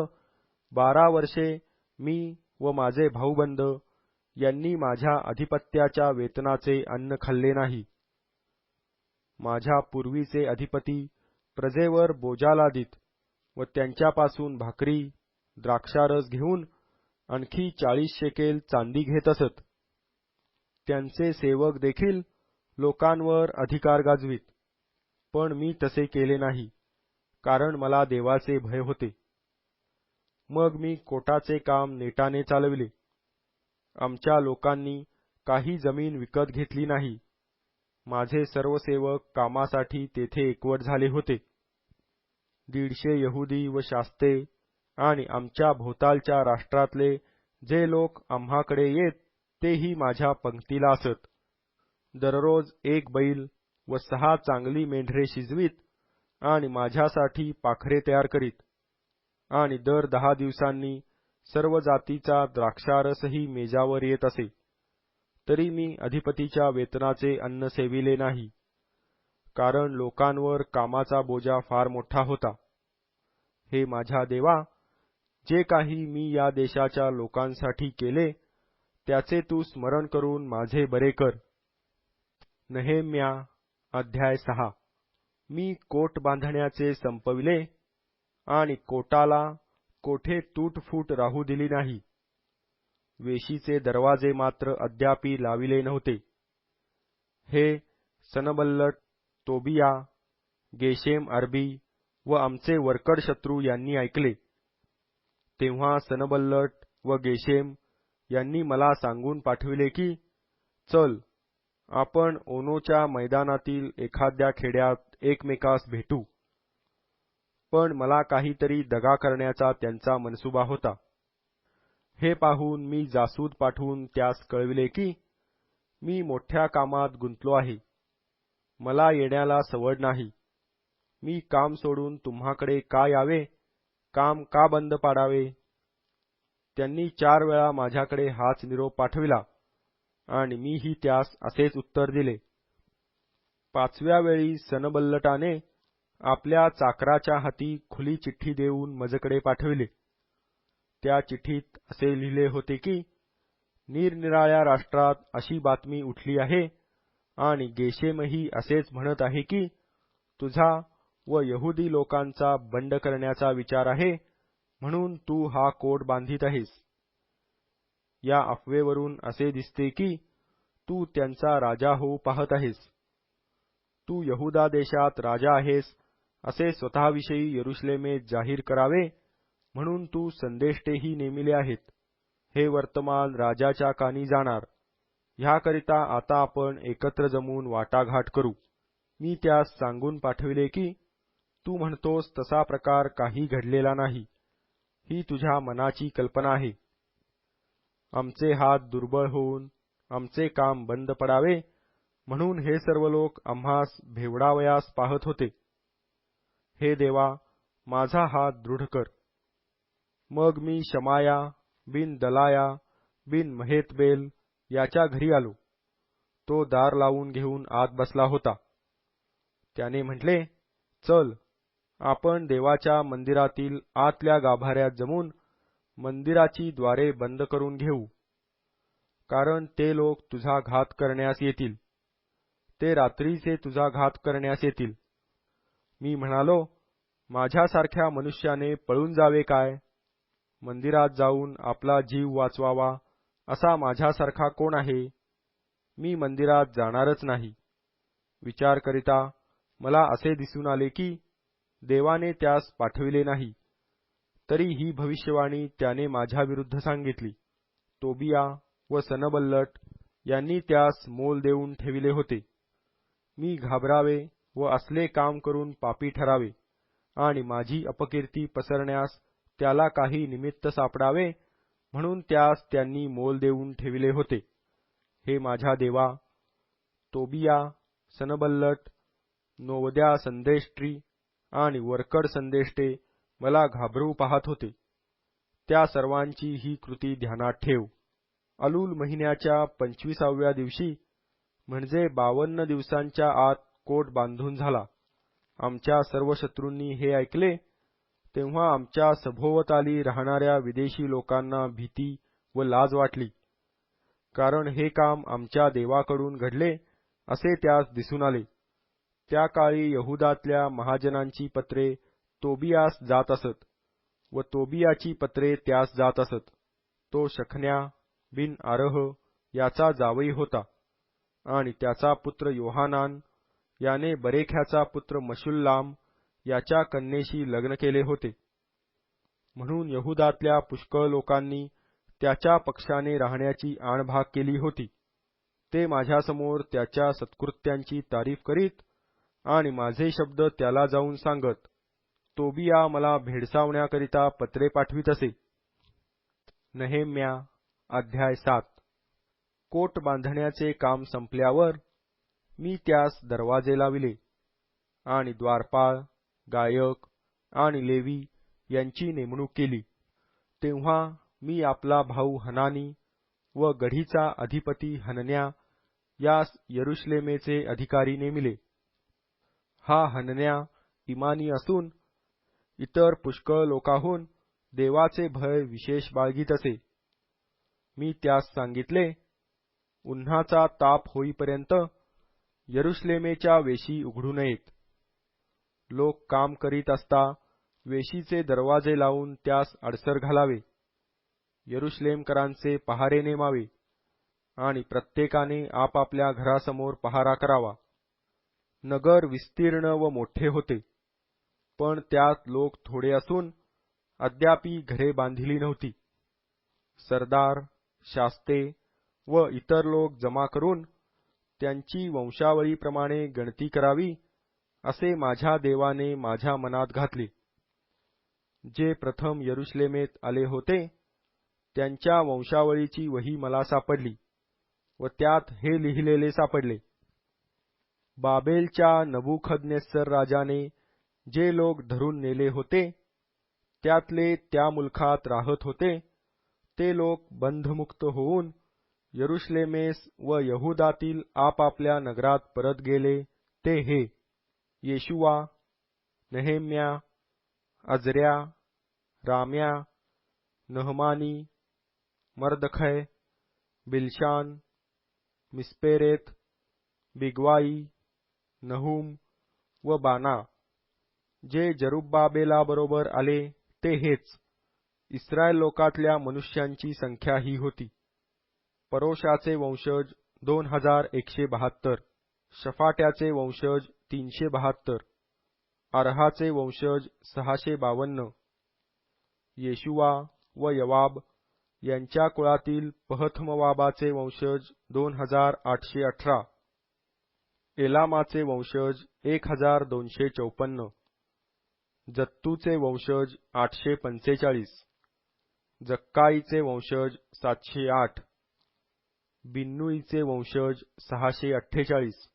12 वर्षे मी व माझे भाऊबंद यांनी माझ्या अधिपत्याच्या वेतनाचे अन्न खाल्ले नाही. माझ्या पूर्वीचे अधिपती प्रजेवर बोजा लादीत व त्यांच्यापासून भाकरी, द्राक्षारस घेऊन आणखी 40 शेकेल चांदी घेत असत. त्यांचे सेवक देखील लोकांवर अधिकार गाजवीत, पण मी तसे केले नाही, कारण मला देवाचे भय होते. मग मी कोटाचे काम नेटाने चालविले. आमच्या लोकांनी काही जमीन विकत घेतली नाही. माझे सर्व सेवक कामासाठी तेथे एकवट झाले होते. 150 यहुदी व शास्ते आणि आमच्या भोवतालच्या राष्ट्रातले जे लोक आम्हाकडे येत तेही माझ्या पंक्तीला असत. दररोज 1 बैल व 6 चांगली मेंढरे शिजवीत आणि माझ्यासाठी पाखरे तयार करीत, आणि दर 10 दिवसांनी सर्व जातीचा द्राक्षारसही मेजावर येत असे. तरी मी अधिपतीच्या वेतनाचे अन्न सेविले नाही, कारण लोकांवर कामाचा बोजा फार मोठा होता. हे माझ्या देवा, जे काही मी या देशाच्या लोकांसाठी केले त्याचे तू स्मरण करून माझे बरे कर. नेहेम्या अध्याय 6. मी कोट बांधण्याचे संपविले आणि कोटाला कोठे तूटफूट राहू दिली नाही. वेशीचे दरवाजे मात्र अद्यापि लाविले नव्हते. हे सनबल्लट, तोबिया, गेशेम अरबी व आमचे वरकड शत्रू यांनी ऐकले. तेव्हा सनबल्लट व गेशेम यांनी मला सांगून पाठविले की, चल, आपण ओनोच्या मैदानातील एखाद्या खेड्यात एकमेकास भेटू. पण मला काहीतरी दगा करण्याचा त्यांचा मनसुबा होता. हे पाहून मी जासूद पाठवून त्यास कळविले की, मी मोठ्या कामात गुंतलो आहे. मला येण्याला सवड नाही. मी काम सोडून तुम्हाकडे का यावे, काम का बंद पाडावे. त्यांनी 4 वेळा माझ्याकडे हाच निरोप पाठविला आणि मीही त्यास असेच उत्तर दिले. 5व्या वेळी सनबल्लटाने आपल्या चाकराच्या हाती खुली चिठ्ठी देऊन माझ्याकडे पाठविले. त्या चिठ्ठीत असे लिहिले होते की, निरनिराळ्या राष्ट्रात अशी बातमी उठली आहे आणि गेशेमही असेच म्हणत आहे की, तुझा व यहुदी लोकांचा बंड करण्याचा विचार आहे, म्हणून तू हा कोट बांधित आहेस. या अफवेवरून असे दिसते की तू त्यांचा राजा होऊ पाहत आहेस. तू यहुदा देशात राजा आहेस असे स्वतःविषयी यरुशलेमेत जाहीर करावे म्हणून तू संदेष्टेही नेमिले आहेत. हे वर्तमान राजाच्या कानी जाणार. ह्याकरिता आता आपण एकत्र जमून वाटाघाट करू. मी त्यास सांगून पाठविले की, तू म्हणतोस तसा प्रकार काही घडलेला नाही. ही तुझ्या मनाची कल्पना आहे. आमचे हात दुर्बळ होऊन आमचे काम बंद पडावे म्हणून हे सर्व लोक आम्हास भेवडावयास पाहत होते. हे देवा, माझा हात दृढ कर. मग मी शमाया बिन दलाया बिन महेतबेल याच्या घरी आलो. तो दार लावून घेऊन आत बसला होता. त्याने म्हटले, चल, आपण देवाच्या मंदिरातील आतल्या गाभाऱ्यात जमून मंदिराची द्वारे बंद करून घेऊ, कारण ते लोक तुझा घात करण्यास येतील. ते रात्रीचे तुझा घात करण्यास येतील. मी म्हणालो, माझ्यासारख्या मनुष्याने पळून जावे काय? मंदिरात जाऊन आपला जीव वाचवावा असा माझ्यासारखा कोण आहे? मी मंदिरात जाणारच नाही. विचार करिता मला असे दिसून आले की देवाने त्यास पाठविले नाही. तरी ही भविष्यवाणी त्याने माझ्याविरुद्ध सांगितली. तोबिया व सनबल्लट यांनी त्यास मोल देऊन ठेविले होते. मी घाबरावे व असले काम करून पापी ठरावे आणि माझी अपकीर्ती पसरण्यास त्याला काही निमित्त सापडावे म्हणून त्यास त्यांनी मोल देऊन ठेविले होते. हे माझ्या देवा, तोबिया, सनबल्लट, नोवद्या संदेष्टी आणि वरकड संदेष्टे मला घाबरवू पाहत होते. त्या सर्वांची ही कृती ध्यानात ठेव. अलूल महिन्याच्या 25व्या दिवशी म्हणजे 52 दिवसांच्या आत कोट बांधून झाला. आमच्या सर्व शत्रूंनी हे ऐकले तेव्हा आमच्या सभोवताली राहणाऱ्या विदेशी लोकांना भीती व लाज वाटली, कारण हे काम आमच्या देवाकडून घडले असे त्यास दिसून आले. त्या काळी यहुदातल्या महाजनांची पत्रे तोबियास जात असत व तोबियाची पत्रे त्यास जात असत. तो शखन्या बिन आरह याचा जावई होता आणि त्याचा पुत्र योहानान याने बरेख्याचा पुत्र मशुल्लाम याच्या कन्येशी लग्न केले होते. म्हणून यहुदातल्या पुष्कळ लोकांनी त्याच्या पक्षाने राहण्याची आणभाग केली होती. ते माझ्यासमोर त्याच्या सत्कृत्यांची तारीफ करीत आणि माझे शब्द त्याला जाऊन सांगत. तोबिया मला भेडसावण्याकरिता पत्रे पाठवित असे. नेहेम्या अध्याय 7. कोट बांधण्याचे काम संपल्यावर मी त्यास दरवाजे लाविले आणि द्वारपाळ, गायक आणि लेवी यांची नेमणूक केली. तेव्हा मी आपला भाऊ हनानी व गढीचा अधिपती हनन्या यास यरुशलेमेचे अधिकारी नेमिले. हा हनन्या इमानी असून इतर पुष्कळ लोकांहून देवाचे भय विशेष बाळगीत असे. मी त्यास सांगितले, उन्हाचा ताप होईपर्यंत यरुशलेमेच्या वेशी उघडू नयेत. लोक काम करीत असता वेशीचे दरवाजे लावून त्यास अडसर घालावे. यरुशलेमकरांचे पहारे नेमावे आणि प्रत्येकाने आपापल्या घरासमोर पहारा करावा. नगर विस्तीर्ण व मोठे होते, पण त्यात लोक थोडे असून अद्यापी घरे बांधिली नव्हती. सरदार, शास्ते व इतर लोक जमा करून त्यांची वंशावळीप्रमाणे गणती करावी असे माझ्या देवाने माझ्या मनात घातले. जे प्रथम यरुशलेमेत आले होते त्यांच्या वंशावळीची वही मला सापडली व त्यात हे लिहिलेले सापडले. बाबेलच्या नबुखदनेस्सर राजाने जे लोक धरून नेले होते त्यातले त्या मुलखात राहत होते ते लोक बंधमुक्त होऊन यरुशलेमेस व यहुदातील आपापल्या नगरात परत गेले. ते हे: येशुवा, नेहेम्या, अजर्या, राम्या, नहमानी, मर्दखय, बिलशान, मिस्पेरेत, बिगवाई, नहूम व बाना. जे जरुब्बाबेलाबरोबर आले ते हेच. इस्रायल लोकातल्या मनुष्यांची संख्या ही होती: परोशाचे वंशज 2172, शफाट्याचे वंशज 372, अर्हाचे वंशज 652, येशुवा व यवाब यांच्या कुळातील पहतमवाबाचे वंशज 2818, एलामाचे वंशज 1254, जत्तूचे वंशज 845, जक्काईचे वंशज 708, बिन्नुईचे वंशज 648,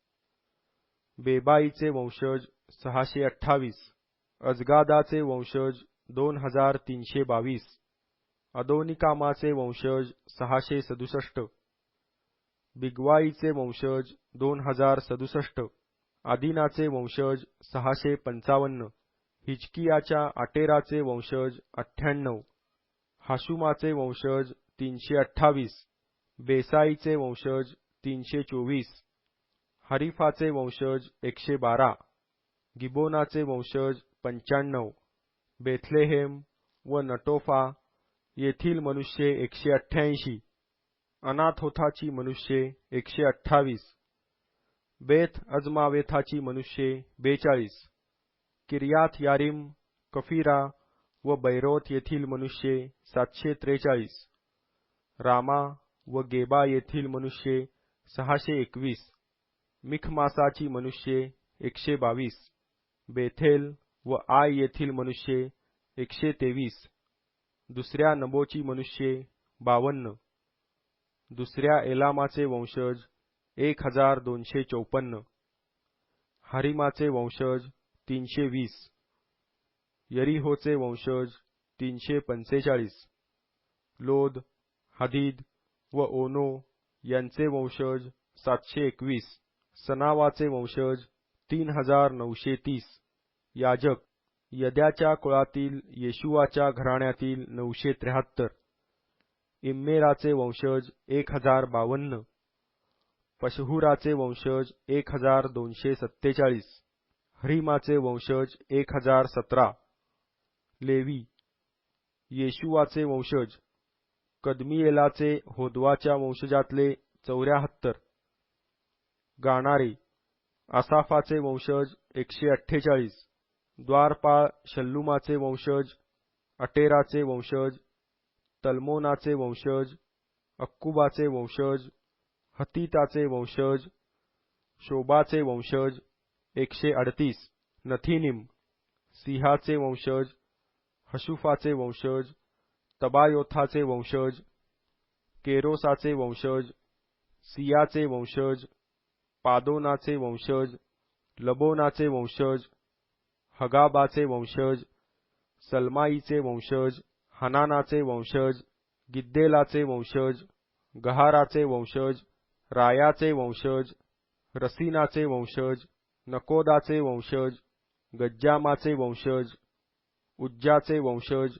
बेबाईचे वंशज 628, अजगादाचे वंशज 2322, अदोनिकामाचे वंशज 667, बिगवाईचे वंशज 2067, आदिनाचे वंशज 655, हिजकियाच्या आटेराचे वंशज 98, हाशुमाचे वंशज 328, बेसाईचे वंशज 324, हरीफाचे वंशज 112, गिबोनाचे वंशज 95, बेथलेहेम व नटोफा येथील मनुष्ये 188, अनाथोथाची मनुष्ये 128, बेथ अजमावेथाची मनुष्ये 42, किर्यात यारीम, कफिरा व बैरोत येथील मनुष्ये 743, रामा व गेबा येथील मनुष्ये 621, मिखमासाची मनुष्ये 122, बेथेल व आय येथील मनुष्ये 123, दुसऱ्या नबोची मनुष्ये 52, दुसऱ्या एलामाचे वंशज 1254, हारिमाचे वंशज 320, यरीहोचे वंशज 345, लोद, हदीद व ओनो यांचे वंशज 721, सनावाचे वंशज 3930, याजक यद्याच्या कुळातील येशुआच्या घराण्यातील 973, इम्मेराचे वंशज 1052, पशहुराचे वंशज 1247, हरिमाचे वंशज 1017, लेवी येशुआचे वंशज कदमिएलाचे होदवाच्या वंशजातले 74, गाणारे आसाफाचे वंशज 148, द्वारपाळ शल्लुमाचे वंशज, अटेराचे वंशज, तल्मोनाचे वंशज, अक्कुबाचे वंशज, हतीताचे वंशज, शोबाचे वंशज 138, नथीनिम, सिहाचे वंशज, हशुफाचे वंशज, तबायोथाचे वंशज, केरोसाचे वंशज, सियाचे वंशज, पादोनाचे वंशज, लबोनाचे वंशज, हगाबाचे वंशज, सलमाईचे वंशज, हनानाचे वंशज, गिद्देलाचे वंशज, गहाराचे वंशज, रायाचे वंशज, रसीनाचे वंशज, नकोदाचे वंशज, गज्जामाचे वंशज, उज्जाचे वंशज,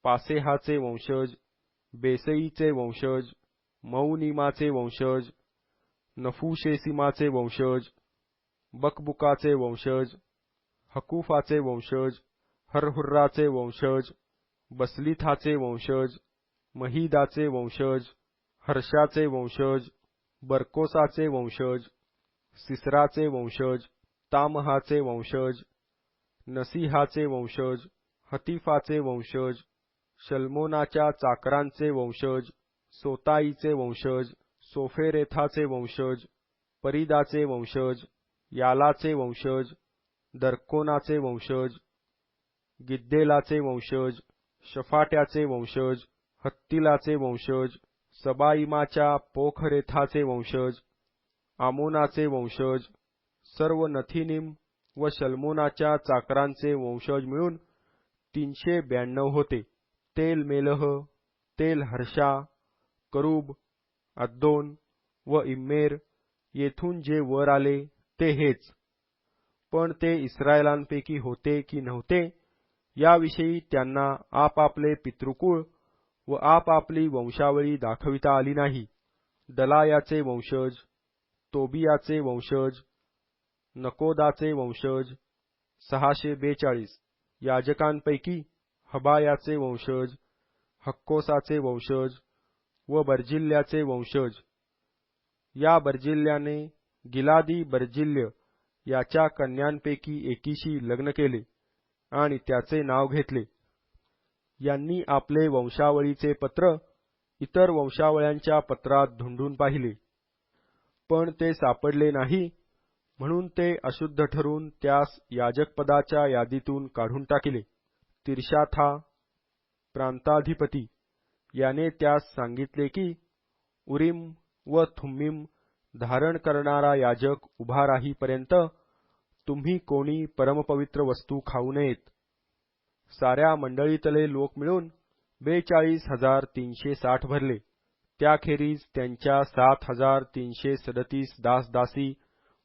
पासेहाचे वंशज, बेसईचे वंशज, मौनिमाचे वंशज, नफुशेसिमाचे वंशज, बकबुकाचे वंशज, हकुफाचे वंशज, हरहुर्राचे वंशज, बसलिथाचे वंशज, महिदाचे वंशज, हर्षाचे वंशज, बरकोसाचे वंशज, सिसराचे वंशज, तामहाचे वंशज, नसीहाचे वंशज, हतीफाचे वंशज, शल्मोनाच्या चाकरांचे वंशज, सोताईचे वंशज, सोफेरेथाचे वंशज, परीदाचे वंशज, यालाचे वंशज, दर्कोनाचे वंशज, गिद्देलाचे वंशज, शफाट्याचे वंशज, हत्तिलाचे वंशज, सबाईमाच्या पोखरेथाचे वंशज, आमोनाचे वंशज, सर्व नथीनिम व शल्मोनाच्या चाकरांचे वंशज मिळून 392 होते. तेल मेलह, तेल हर्षा, करूब, अद्दोन व इम्मेर येथून जे वर आले ते हेच. पण ते इस्रायलांपैकी होते की नव्हते याविषयी त्यांना आपापले पितृकुळ व आपापली वंशावळी दाखविता आली नाही. दलायाचे वंशज, तोबियाचे वंशज, नकोदाचे वंशज 642, याजकांपैकी हबायाचे वंशज, हक्कोसाचे वंशज व बर्जिल्ल्याचे वंशज. या बर्जिल्ल्याने गिलादी बर्जिल्य याच्या कन्यांपैकी एकीशी लग्न केले आणि त्याचे नाव घेतले. यांनी आपले वंशावळीचे पत्र इतर वंशावळ्यांच्या पत्रात ढूंढून पाहिले, पण ते सापडले नाही, म्हणून ते अशुद्ध ठरून त्यास याजकपदाच्या यादीतून काढून टाकले. तिर्षाथा प्रांताधिपती याने त्यास सांगितले की उरीम व थुम्मीम धारण करणारा याजक उभा राहीपर्यंत तुम्ही कोणी परमपवित्र वस्तू खाऊ नयेत. साऱ्या मंडळीतले लोक मिळून 42,360 भरले. त्याखेरीज त्यांच्या 7,337 दासदासी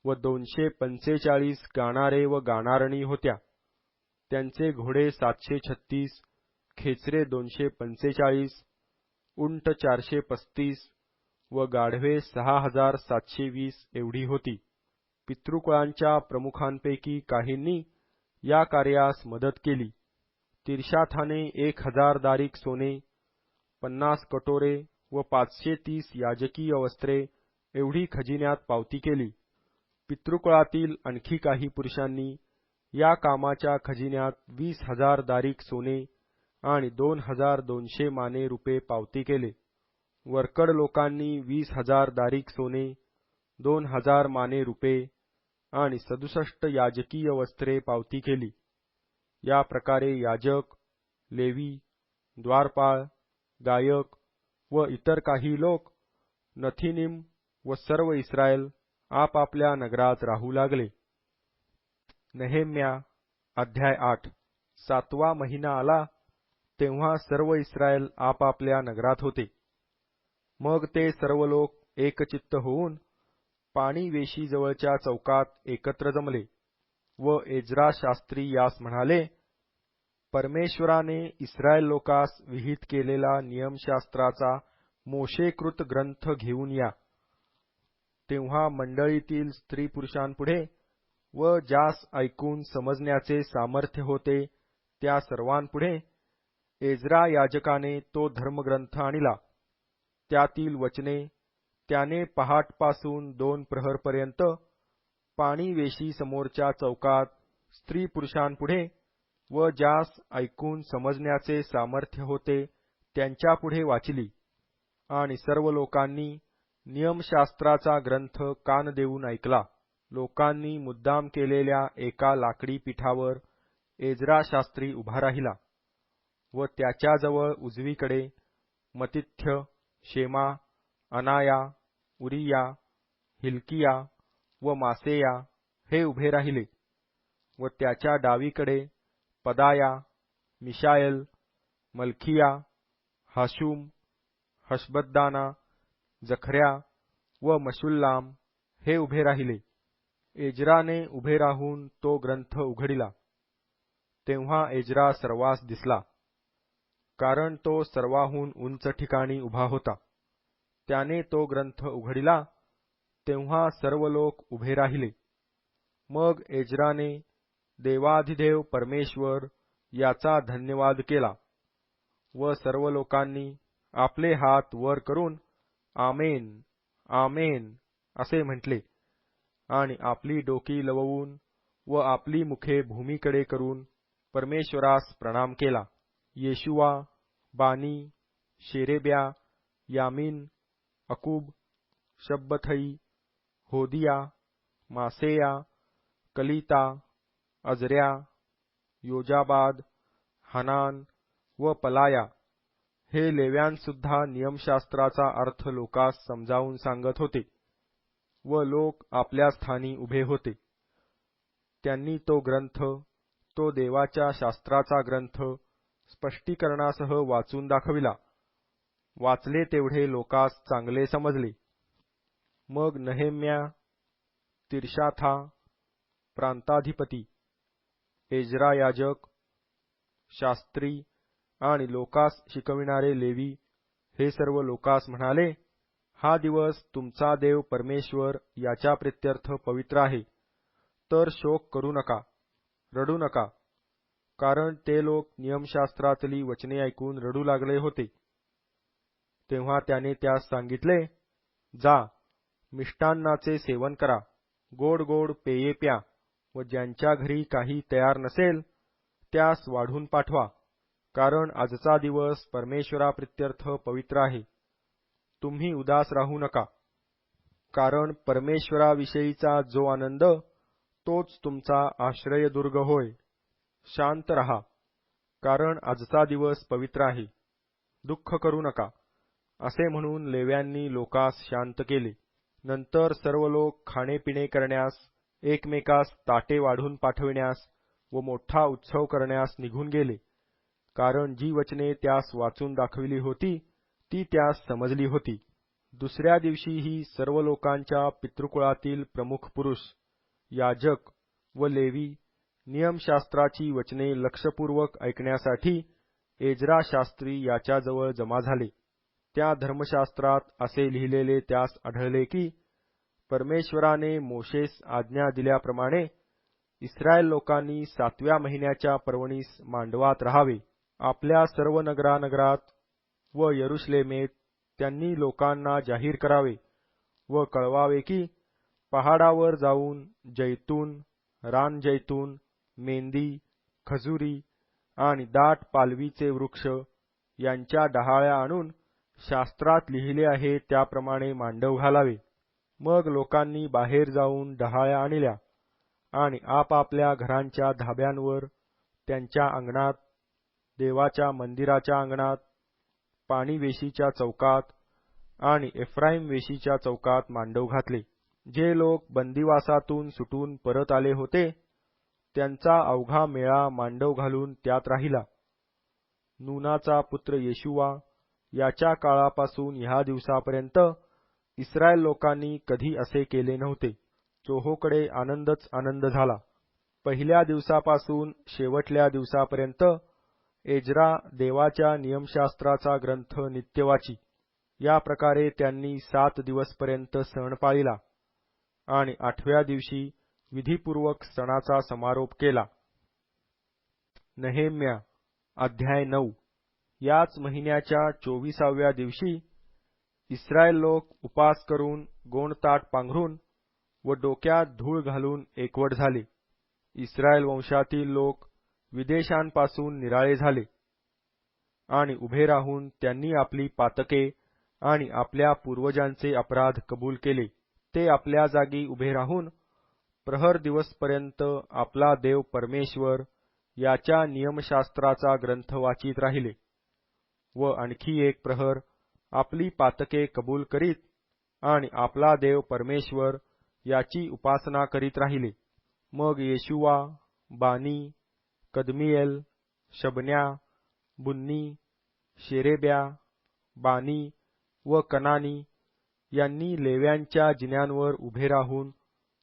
व 245 गाणारे व गाणारणी होत्या. त्यांचे घोडे 736, खेचरे 245, उंट 435 व गाढवे 6,720 एवढी होती. पितृकुळांच्या प्रमुखांपैकी काहींनी या कार्यास मदत केली. तिर्षाथाने 1000 दारिक सोने, 50 कटोरे व 530 याजकीय वस्त्रे एवढी खजिन्यात पावती केली. पितृकुळातील आणखी काही पुरुषांनी या कामाच्या खजिन्यात 20,000 दारिक सोने आणि 2,200 माने रुपये पावती केले. वरकड लोकांनी 20,000 दारिक सोने, 2,000 माने रुपये आणि 67 याजकीय वस्त्रे पावती केली. या प्रकारे याजक, लेवी, द्वारपाळ, गायक व इतर काही लोक, नथीनिम व सर्व इस्रायल आपापल्या नगरात राहू लागले. नेहेम्या अध्याय 8. 7वा महिना आला तेव्हा सर्व इस्रायल आपापल्या नगरात होते. मग ते सर्व लोक एकचित्त होऊन पाणी वेशीजवळच्या चौकात एकत्र जमले व एज्रा शास्त्री यास म्हणाले, परमेश्वराने इस्रायल लोकास विहित केलेला नियमशास्त्राचा मोशेकृत ग्रंथ घेऊन या. तेव्हा मंडळीतील स्त्री पुरुषांपुढे व ज्यास ऐकून समजण्याचे सामर्थ्य होते त्या सर्वांपुढे एज्रा याजकाने तो धर्मग्रंथ आणला. त्यातील वचने त्याने पहाटपासून 2 प्रहरपर्यंत पाणी वेशी समोरच्या चौकात स्त्री पुरुषांपुढे व ज्यास ऐकून समजण्याचे सामर्थ्य होते त्यांच्यापुढे वाचली. आणि सर्व लोकांनी नियमशास्त्राचा ग्रंथ कान देऊन ऐकला. लोकांनी मुद्दाम केलेल्या एका लाकडी पीठावर एज्रा शास्त्री उभा राहिला व त्याच्याजवळ उजवीकडे मतिथ्य, शेमा, अनाया, उरिया, हिल्किया व मासेया हे उभे राहिले व त्याच्या डावीकडे पदाया, मिशाएल, मलखिया, हाशुम, हशबद्दाना, जखर्या व मशुल्लाम हे उभे राहिले. एज्राने उभे राहून तो ग्रंथ उघडिला. तेव्हा एज्रा सर्वास दिसला, कारण तो सर्वाहून उंच ठिकाणी उभा होता. त्याने तो ग्रंथ उघडिला तेव्हा सर्व लोक उभे राहिले. मग एज्राने देवाधिदेव परमेश्वर याचा धन्यवाद केला व सर्व लोकांनी आपले हात वर करून आमेन, आमेन असे म्हटले आणि आपली डोकी लववून व आपली मुखे भूमीकडे करून परमेश्वरास प्रणाम केला. येशुवा, बानी, शेरेब्या, यामीन, अकूब, शब्बथई, होदिया, मासेया, कलिता, अजऱ्या, योजाबाद, हनान व पलाया हे लेव्यांसुद्धा नियमशास्त्राचा अर्थ लोकास समजावून सांगत होते व लोक आपल्या स्थानी उभे होते. त्यांनी तो ग्रंथ, तो देवाच्या शास्त्राचा ग्रंथ स्पष्टीकरणासह वाचून दाखविला. वाचले तेवढे लोकास चांगले समजले. मग नहेम्या, तिर्शाथा, प्रांताधिपती, एज्रा याजक, शास्त्री आणि लोकास शिकविणारे लेवी हे सर्व लोकास म्हणाले, हा दिवस तुमचा देव परमेश्वर याच्या प्रित्यर्थ पवित्र आहे. तर शोक करू नका, रडू नका, कारण ते लोक नियमशास्त्रातली वचने ऐकून रडू लागले होते. तेव्हा त्याने त्यास सांगितले, जा, मिष्टान्नाचे सेवन करा, गोड गोड पेये प्या व ज्यांच्या घरी काही तयार नसेल त्यास वाढून पाठवा, कारण आजचा दिवस परमेश्वराप्रित्यर्थ पवित्र आहे. तुम्ही उदास राहू नका, कारण परमेश्वराविषयीचा जो आनंद तोच तुमचा आश्रयदुर्ग होय. शांत रहा, कारण आजचा दिवस पवित्र आहे. दुःख करू नका, असे म्हणून लेव्यांनी लोकास शांत केले. नंतर सर्व लोक खाणेपिणे करण्यास, एकमेकास ताटे वाढून पाठविण्यास व मोठा उत्सव करण्यास निघून गेले, कारण जी वचने त्यास वाचून दाखविली होती ती त्यास समजली होती. दुसऱ्या दिवशीही सर्व लोकांच्या पितृकुळातील प्रमुख पुरुष, याजक व लेवी नियमशास्त्राची वचने लक्षपूर्वक ऐकण्यासाठी एज्रा शास्त्री याच्याजवळ जमा झाले. त्या धर्मशास्त्रात असे लिहिलेले त्यास आढळले की परमेश्वराने मोशेस आज्ञा दिल्याप्रमाणे इस्रायल लोकांनी 7व्या महिन्याच्या पर्वणीस मांडवात राहावे. आपल्या सर्व नगरानगरात व यरुशलेमेत त्यांनी लोकांना जाहीर करावे व कळवावे की पहाडावर जाऊन जैतून, रानजैतून, मेंदी, खजुरी आणि दाट पालवीचे वृक्ष यांच्या डहाळ्या आणून शास्त्रात लिहिले आहे त्याप्रमाणे मांडव घालावे. मग लोकांनी बाहेर जाऊन डहाळ्या आणल्या आणि आपापल्या घरांच्या धाब्यांवर, त्यांच्या अंगणात, देवाच्या मंदिराच्या अंगणात, पाणी वेशीच्या चौकात आणि एफ्राईम वेशीच्या चौकात मांडव घातले. जे लोक बंदिवासातून सुटून परत आले होते त्यांचा अवघा मेळा मांडव घालून त्यात राहिला. नूनाचा पुत्र येशुवा याच्या काळापासून ह्या दिवसापर्यंत इस्रायल लोकांनी कधी असे केले नव्हते. चोहोकडे आनंदच आनंद झाला. पहिल्या दिवसापासून शेवटल्या दिवसापर्यंत एज्रा देवाच्या नियमशास्त्राचा ग्रंथ नित्य वाची. या प्रकारे त्यांनी 7 दिवसपर्यंत सण पाळिला आणि 8व्या दिवशी विधीपूर्वक सणाचा समारोप केला. नेहेम्या अध्याय 9. याच महिन्याच्या 24व्या दिवशी इस्रायल लोक उपास करून गोणताट पांघरून व डोक्यात धूळ घालून एकवट झाले. इस्रायल वंशातील लोक विदेशांपासून निराळे झाले आणि उभे राहून त्यांनी आपली पातके आणि आपल्या पूर्वजांचे अपराध कबूल केले. ते आपल्या जागी उभे राहून प्रहर दिवसपर्यंत आपला देव परमेश्वर याच्या नियमशास्त्राचा ग्रंथ वाचित राहिले व आणखी एक प्रहर आपली पातके कबूल करीत आणि आपला देव परमेश्वर याची उपासना करीत राहिले. मग येशुवा, बानी, कदमिएल, शबन्या, बुन्नी, शेरेब्या, बानी व कनानी यांनी लेव्यांच्या जिन्यांवर उभे राहून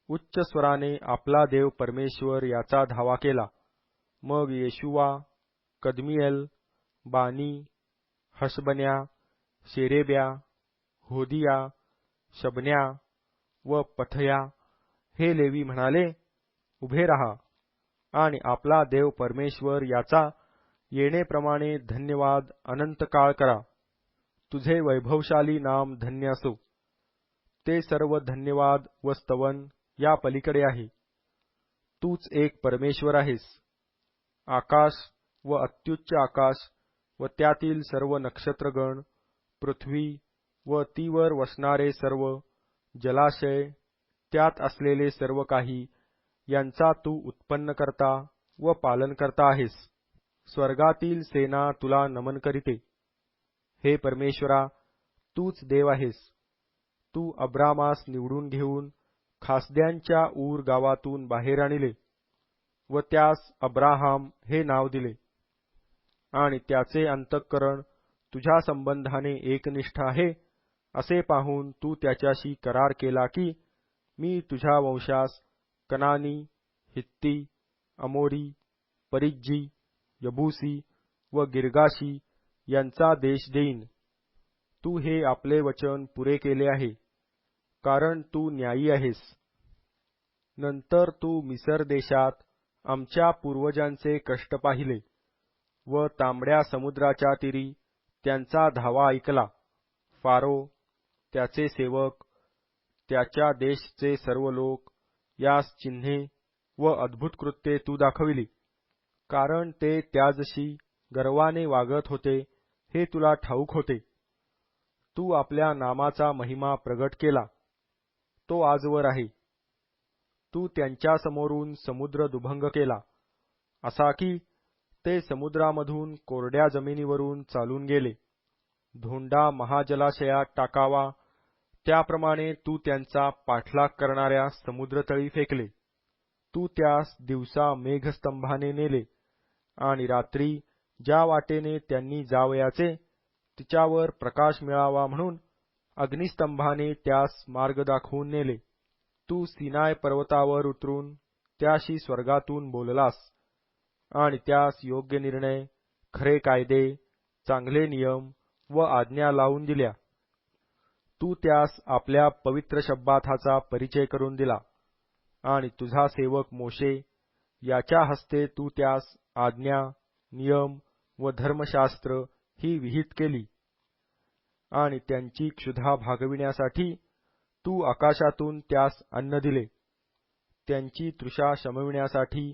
उच्च स्वराने आपला देव परमेश्वर याचा धावा केला. मग येशुवा, कदमिएल, बानी, हशबन्या, शेरेब्या, होदिया, शबन्या व पथया हे लेवी म्हणाले, उभे रहा आणि आपला देव परमेश्वर याचा येणेप्रमाणे धन्यवाद अनंतकाळ करा. तुझे वैभवशाली नाम धन्य असो. ते सर्व धन्यवाद व स्तवन या पलीकडे आहे. तूच एक परमेश्वर आहेस. आकाश व अत्युच्च आकाश व त्यातील सर्व नक्षत्रगण, पृथ्वी व तीवर वसणारे सर्व जलाशय, त्यात असलेले सर्व काही यांचा तू उत्पन्नकर्ता व पालनकर्ता आहेस. स्वर्गातील सेना तुला नमन करीते. हे परमेश्वरा, तूच देव आहेस. तू अब्रामास निवडून घेऊन खासद्यांच्या ऊर गावातून बाहेर आणले व त्यास अब्राहाम हे नाव दिले आणि त्याचे अंतःकरण तुझ्या संबंधाने एकनिष्ठ आहे असे पाहून तू त्याच्याशी करार केला की मी तुझ्या वंशास कनानी, हित्ती, अमोरी, परिज्जी, यबूसी व गिर्गाशी यांचा देश देईन. तू हे आपले वचन पुरे केले आहे, कारण तू न्यायी आहेस. नंतर तू मिसर देशात आमच्या पूर्वजांचे कष्ट पाहिले व तांबड्या समुद्राच्या तीरी त्यांचा धावा ऐकला. फारो, त्याचे सेवक, त्याच्या देशचे सर्व लोक यास चिन्हे व अद्भुत कृत्ये तू दाखविली, कारण ते त्याजशी गर्वाने वागत होते हे तुला ठाऊक होते. तू आपल्या नामाचा महिमा प्रगट केला, तो आजवर आहे. तू त्यांच्यासमोरून समुद्र दुभंग केला, असा की ते समुद्रामधून कोरड्या जमिनीवरून चालून गेले. धोंडा महाजलाशयात टाकावा त्याप्रमाणे तू त्यांचा पाठलाग करणाऱ्या समुद्रतळी फेकले. तू त्यास दिवसा मेघस्तंभाने नेले आणि रात्री ज्या वाटेने त्यांनी जावयाचे तिच्यावर प्रकाश मिळावा म्हणून अग्निस्तंभाने त्यास मार्ग दाखवून नेले. तू सिनाय पर्वतावर उतरून त्याशी स्वर्गातून बोललास आणि त्यास योग्य निर्णय, खरे कायदे, चांगले नियम व आज्ञा लावून दिल्या. तू त्यास आपल्या पवित्र शब्बाथाचा परिचय करून दिला आणि तुझा सेवक मोशे याच्या हस्ते तू त्यास आज्ञा, नियम व धर्मशास्त्र ही विहित केली. आणि त्यांची क्षुधा भागविण्यासाठी तू आकाशातून त्यास अन्न दिले. त्यांची तृषा शमविण्यासाठी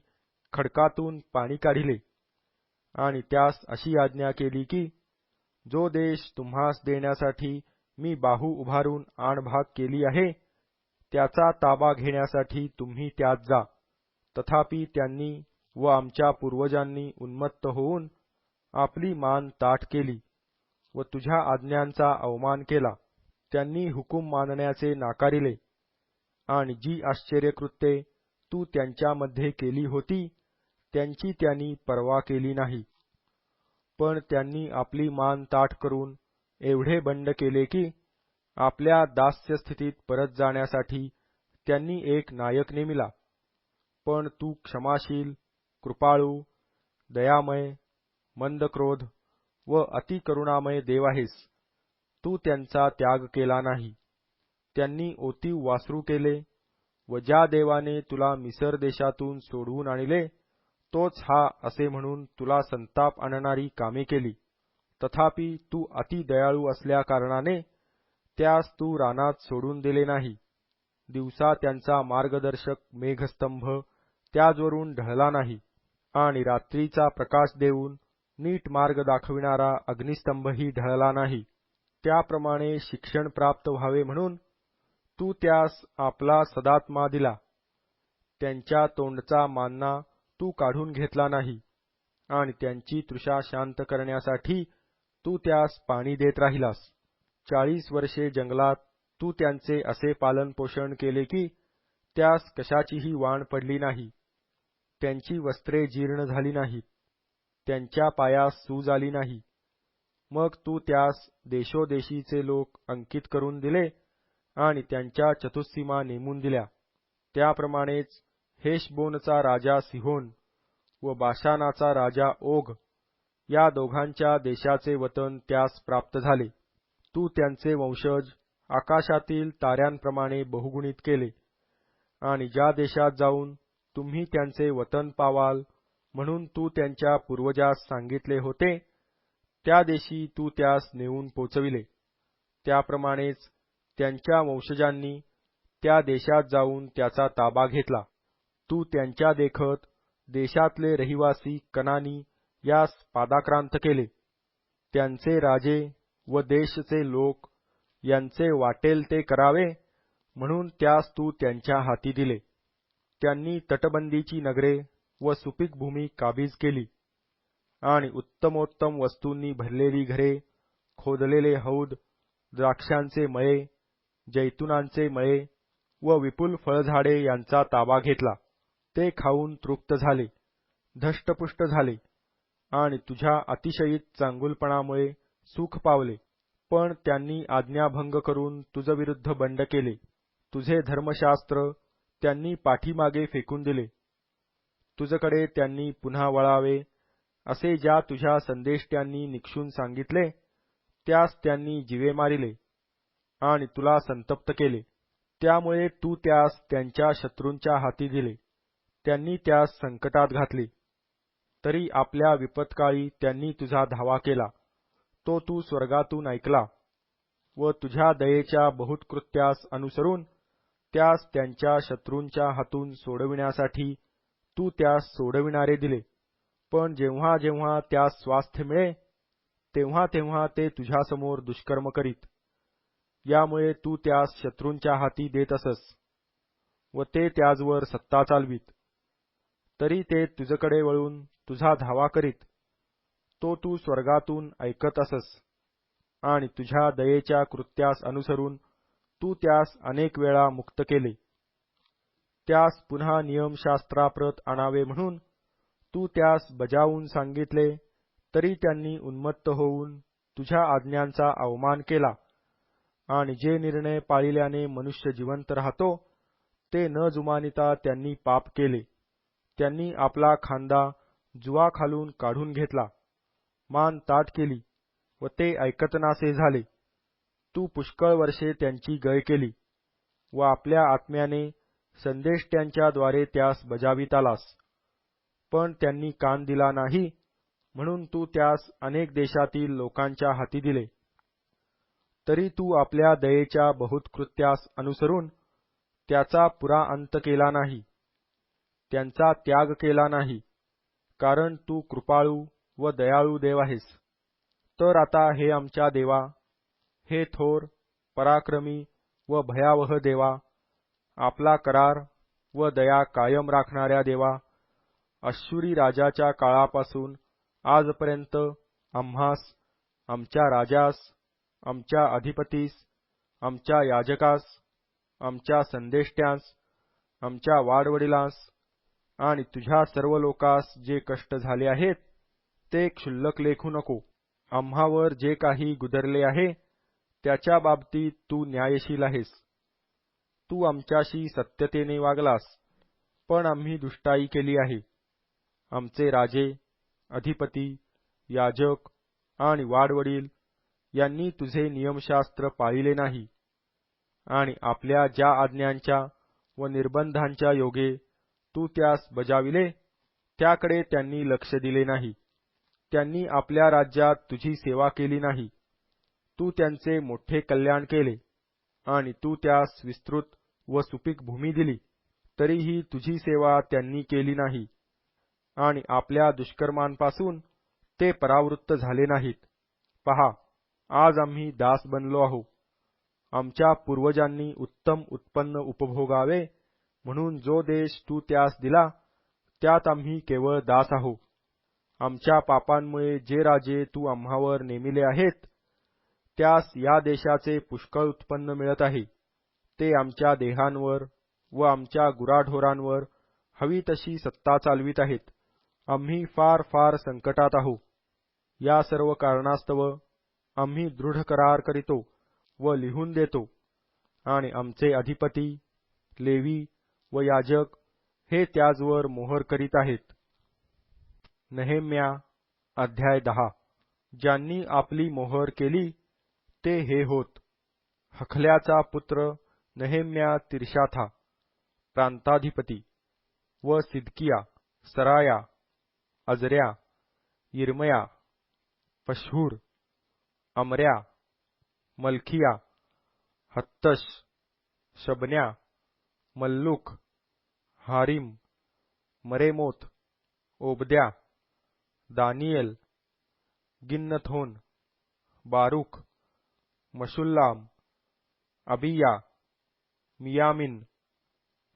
खडकातून पाणी काढिले आणि त्यास अशी आज्ञा केली की जो देश तुम्हास देण्यासाठी मी बाहू उभारून आणभाग केली आहे त्याचा ताबा घेण्यासाठी तुम्ही त्यात जा. तथापि त्यांनी व आमच्या पूर्वजांनी उन्मत्त होऊन आपली मान ताठ केली व तुझ्या आज्ञांचा अवमान केला. त्यांनी हुकूम मानण्याचे नाकारिले आणि जी आश्चर्यकृत्ये तू त्यांच्यामध्ये केली होती त्यांची त्यांनी पर्वा केली नाही. पण त्यांनी आपली मान ताठ करून एवढे बंड केले की आपल्या दास्य स्थितीत परत जाण्यासाठी त्यांनी एक नायक नेमिला. पण तू क्षमाशील, कृपाळू, दयामय, मंदक्रोध व अतिकरुणामय देव आहेस. तू त्यांचा त्याग केला नाही. त्यांनी ओतीव वासरू केले व ज्या देवाने तुला मिसर देशातून सोडवून आणले तोच हा असे म्हणून तुला संताप आणणारी कामे केली. तथापि तू अति दयाळू असल्या कारणाने त्यास तू रानात सोडून दिले नाही. दिवसा त्यांचा मार्गदर्शक मेघस्तंभ त्याजवरून ढळला नाही आणि रात्रीचा प्रकाश देऊन नीट मार्ग दाखविणारा अग्निस्तंभही ढळला नाही. त्याप्रमाणे शिक्षण प्राप्त व्हावे म्हणून तू त्यास आपला सदात्मा दिला. त्यांच्या तोंडचा मान्ना तू काढून घेतला नाही आणि त्यांची तृषा शांत करण्यासाठी तू त्यास पाणी देत राहिलास. 40 वर्षे जंगलात तू त्यांचे असे पालनपोषण केले की त्यास कशाचीही वाण पडली नाही. त्यांची वस्त्रे जीर्ण झाली नाहीत, त्यांच्या पायास सूज आली नाही. मग तू त्यास देशोदेशीचे लोक अंकित करून दिले आणि त्यांच्या चतुस्सीमा नेमून दिल्या. त्याप्रमाणेच हेशबोनचा राजा सिहोन व बाशानाचा राजा ओग या दोघांच्या देशाचे वतन त्यास प्राप्त झाले. तू त्यांचे वंशज आकाशातील ताऱ्यांप्रमाणे बहुगुणित केले आणि ज्या देशात जाऊन तुम्ही त्यांचे वतन पावाल म्हणून तू त्यांच्या पूर्वजास सांगितले होते त्या देशी तू त्यास नेऊन पोचविले. त्याप्रमाणेच त्यांच्या वंशजांनी त्या देशात जाऊन त्याचा ताबा घेतला. तू त्यांच्या देखत देशातले रहिवासी कनानी यास पादाक्रांत केले. त्यांचे राजे व देशचे लोक यांचे वाटेल ते करावे म्हणून त्यास तू त्यांच्या हाती दिले. त्यांनी तटबंदीची नगरे व सुपीक भूमी काबीज केली आणि उत्तमोत्तम वस्तूंनी भरलेली घरे, खोदलेले हौद, द्राक्षांचे मळे, जैतुनांचे मळे व विपुल फळझाडे यांचा ताबा घेतला. ते खाऊन तृप्त झाले, धष्टपुष्ट झाले आणि तुझ्या अतिशयित चांगुलपणामुळे सुख पावले. पण त्यांनी आज्ञाभंग करून तुझविरुद्ध बंड केले. तुझे धर्मशास्त्र त्यांनी पाठीमागे फेकून दिले. तुझकडे त्यांनी पुन्हा वळावे असे ज्या तुझ्या संदेष्ट्यांनी निक्षून सांगितले त्यास त्यांनी जीवे मारिले आणि तुला संतप्त केले. त्यामुळे तू त्यास त्यांच्या शत्रूंच्या हाती दिले. त्यांनी त्यास संकटात घातले. तरी आपल्या विपत्काळी त्यांनी तुझा धावा केला, तो तू स्वर्गातून ऐकला व तुझ्या दयेच्या बहुतकृत्यास अनुसरून त्यास त्यांच्या शत्रूंच्या हातून सोडविण्यासाठी तू त्यास सोडविणारे दिले. पण जेव्हा जेव्हा त्यास स्वास्थ्य मिळे तेव्हा तेव्हा ते तुझ्यासमोर दुष्कर्म करीत. यामुळे तू त्यास शत्रूंच्या हाती देत असस व ते त्याजवर सत्ता चालवीत. तरी ते तुझकडे वळून तुझा धावा करीत, तो तू स्वर्गातून ऐकत असस आणि तुझ्या दयेच्या कृत्यास अनुसरून तू त्यास अनेक वेळा मुक्त केले. त्यास पुन्हा नियमशास्त्राप्रत आणावे म्हणून तू त्यास बजावून सांगितले, तरी त्यांनी उन्मत्त होऊन तुझ्या आज्ञांचा अवमान केला आणि जे निर्णय पाळिल्याने मनुष्य जिवंत राहतो ते न जुमानिता त्यांनी पाप केले. त्यांनी आपला खांदा जुवाखालून काढून घेतला, मान ताठ केली व ते ऐकतनासे झाले. तू पुष्कळ वर्षे त्यांची गय केली व आपल्या आत्म्याने संदेष्ट्यांच्याद्वारे त्यास बजावित आलास. पण त्यांनी कान दिला नाही म्हणून तू त्यास अनेक देशातील लोकांच्या हाती दिले. तरी तू आपल्या दयेच्या बहुतकृत्यास अनुसरून त्याचा पुरा अंत केला नाही, त्यांचा त्याग केला नाही, कारण तू कृपाळू व दयाळू देव आहेस. तर आता हे आमच्या देवा, हे थोर, पराक्रमी व भयावह देवा, आपला करार व दया कायम राखणाऱ्या देवा, अश्शूरी राजाच्या काळापासून आजपर्यंत आम्हास, आमच्या राजास, आमच्या अधिपतीस, आमच्या याजकास, आमच्या संदेष्ट्यांस, आमच्या वाडवडिलांस आणि तुझ्या सर्व लोकांस जे कष्ट झाले आहेत ते क्षुल्लक लेखू नको. आम्हावर जे काही गुदरले आहे त्याच्या बाबतीत तू न्यायशील आहेस. तू आमच्याशी सत्यतेने वागलास, पण आम्ही दुष्टाई केली आहे. आमचे राजे, अधिपती, याजक आणि वाडवडील यांनी तुझे नियमशास्त्र पाळिले नाही आणि आपल्या ज्या आज्ञांच्या व निर्बंधांच्या योगे तू त्यास बजाविले त्याकडे त्यांनी लक्ष दिले नाही. त्यांनी आपल्या राज्यात तुझी सेवा केली नाही. तू त्यांचे मोठे कल्याण केले आणि तू त्यास विस्तृत व सुपीक भूमी दिली, तरीही तुझी सेवा त्यांनी केली नाही आणि आपल्या दुष्कर्मांपासून ते परावृत्त झाले नाहीत. पहा, आज आम्ही दास बनलो आहोत. आमच्या पूर्वजांनी उत्तम उत्पन्न उपभोगावे म्हणून जो देश तू त्यास दिला त्यात आम्ही केवळ दास आहोत. आमच्या पापांमुळे जे राजे तू आम्हावर नेमिले आहेत त्यास या देशाचे पुष्कळ उत्पन्न मिळत आहे. ते आमच्या देहांवर व आमच्या गुराढोरांवर हवी तशी सत्ता चालवित आहेत. आम्ही फार फार संकटात आहोत. या सर्व कारणास्तव आम्ही दृढ करार करीतो व लिहून देतो आणि आमचे अधिपती, लेवी व याजक हे त्याचवर मोहर करीत आहेत. नेहेम्या अध्याय 10. ज्यांनी आपली मोहर केली ते हे होत. हखल्याचा पुत्र नेहेम्या तिर्शाथा प्रांताधिपती व सिदकिया, सराया, अजर्या, यिर्मया, पशहूर, अमर्या, मल्खिया, हत्तश, शबन्या, मल्लूक, हारिम, मरेमोत, ओबद्या, दानिएल, गिन्नथोन, बारूक, मशुल्लाम, अबिया, मियामिन,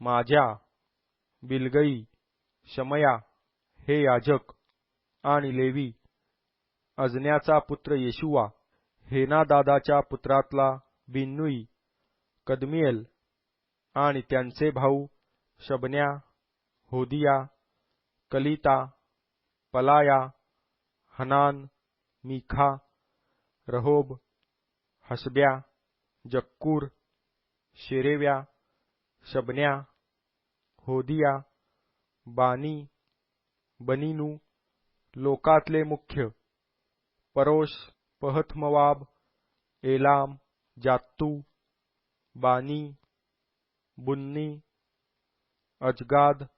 माजा, बिलगई, शमया हे याजक आणि लेवी. अजन्याचा पुत्र येशुवा, हेनादादाच्या पुत्रातला बिन्नुई, कदमिएल आणि त्यांचे भाऊ शबन्या, होदिया, कलिता, पलाया, हनान, मीखा, रहोब, हशब्या, जक्कूर, शेरेव्या, शबन्या, होदिया, बानी, बनीनू, लोकातले मुख्य, परोश, पहतमवाब, एलाम, जात्तू, बानी, बुन्नी, अजगाद,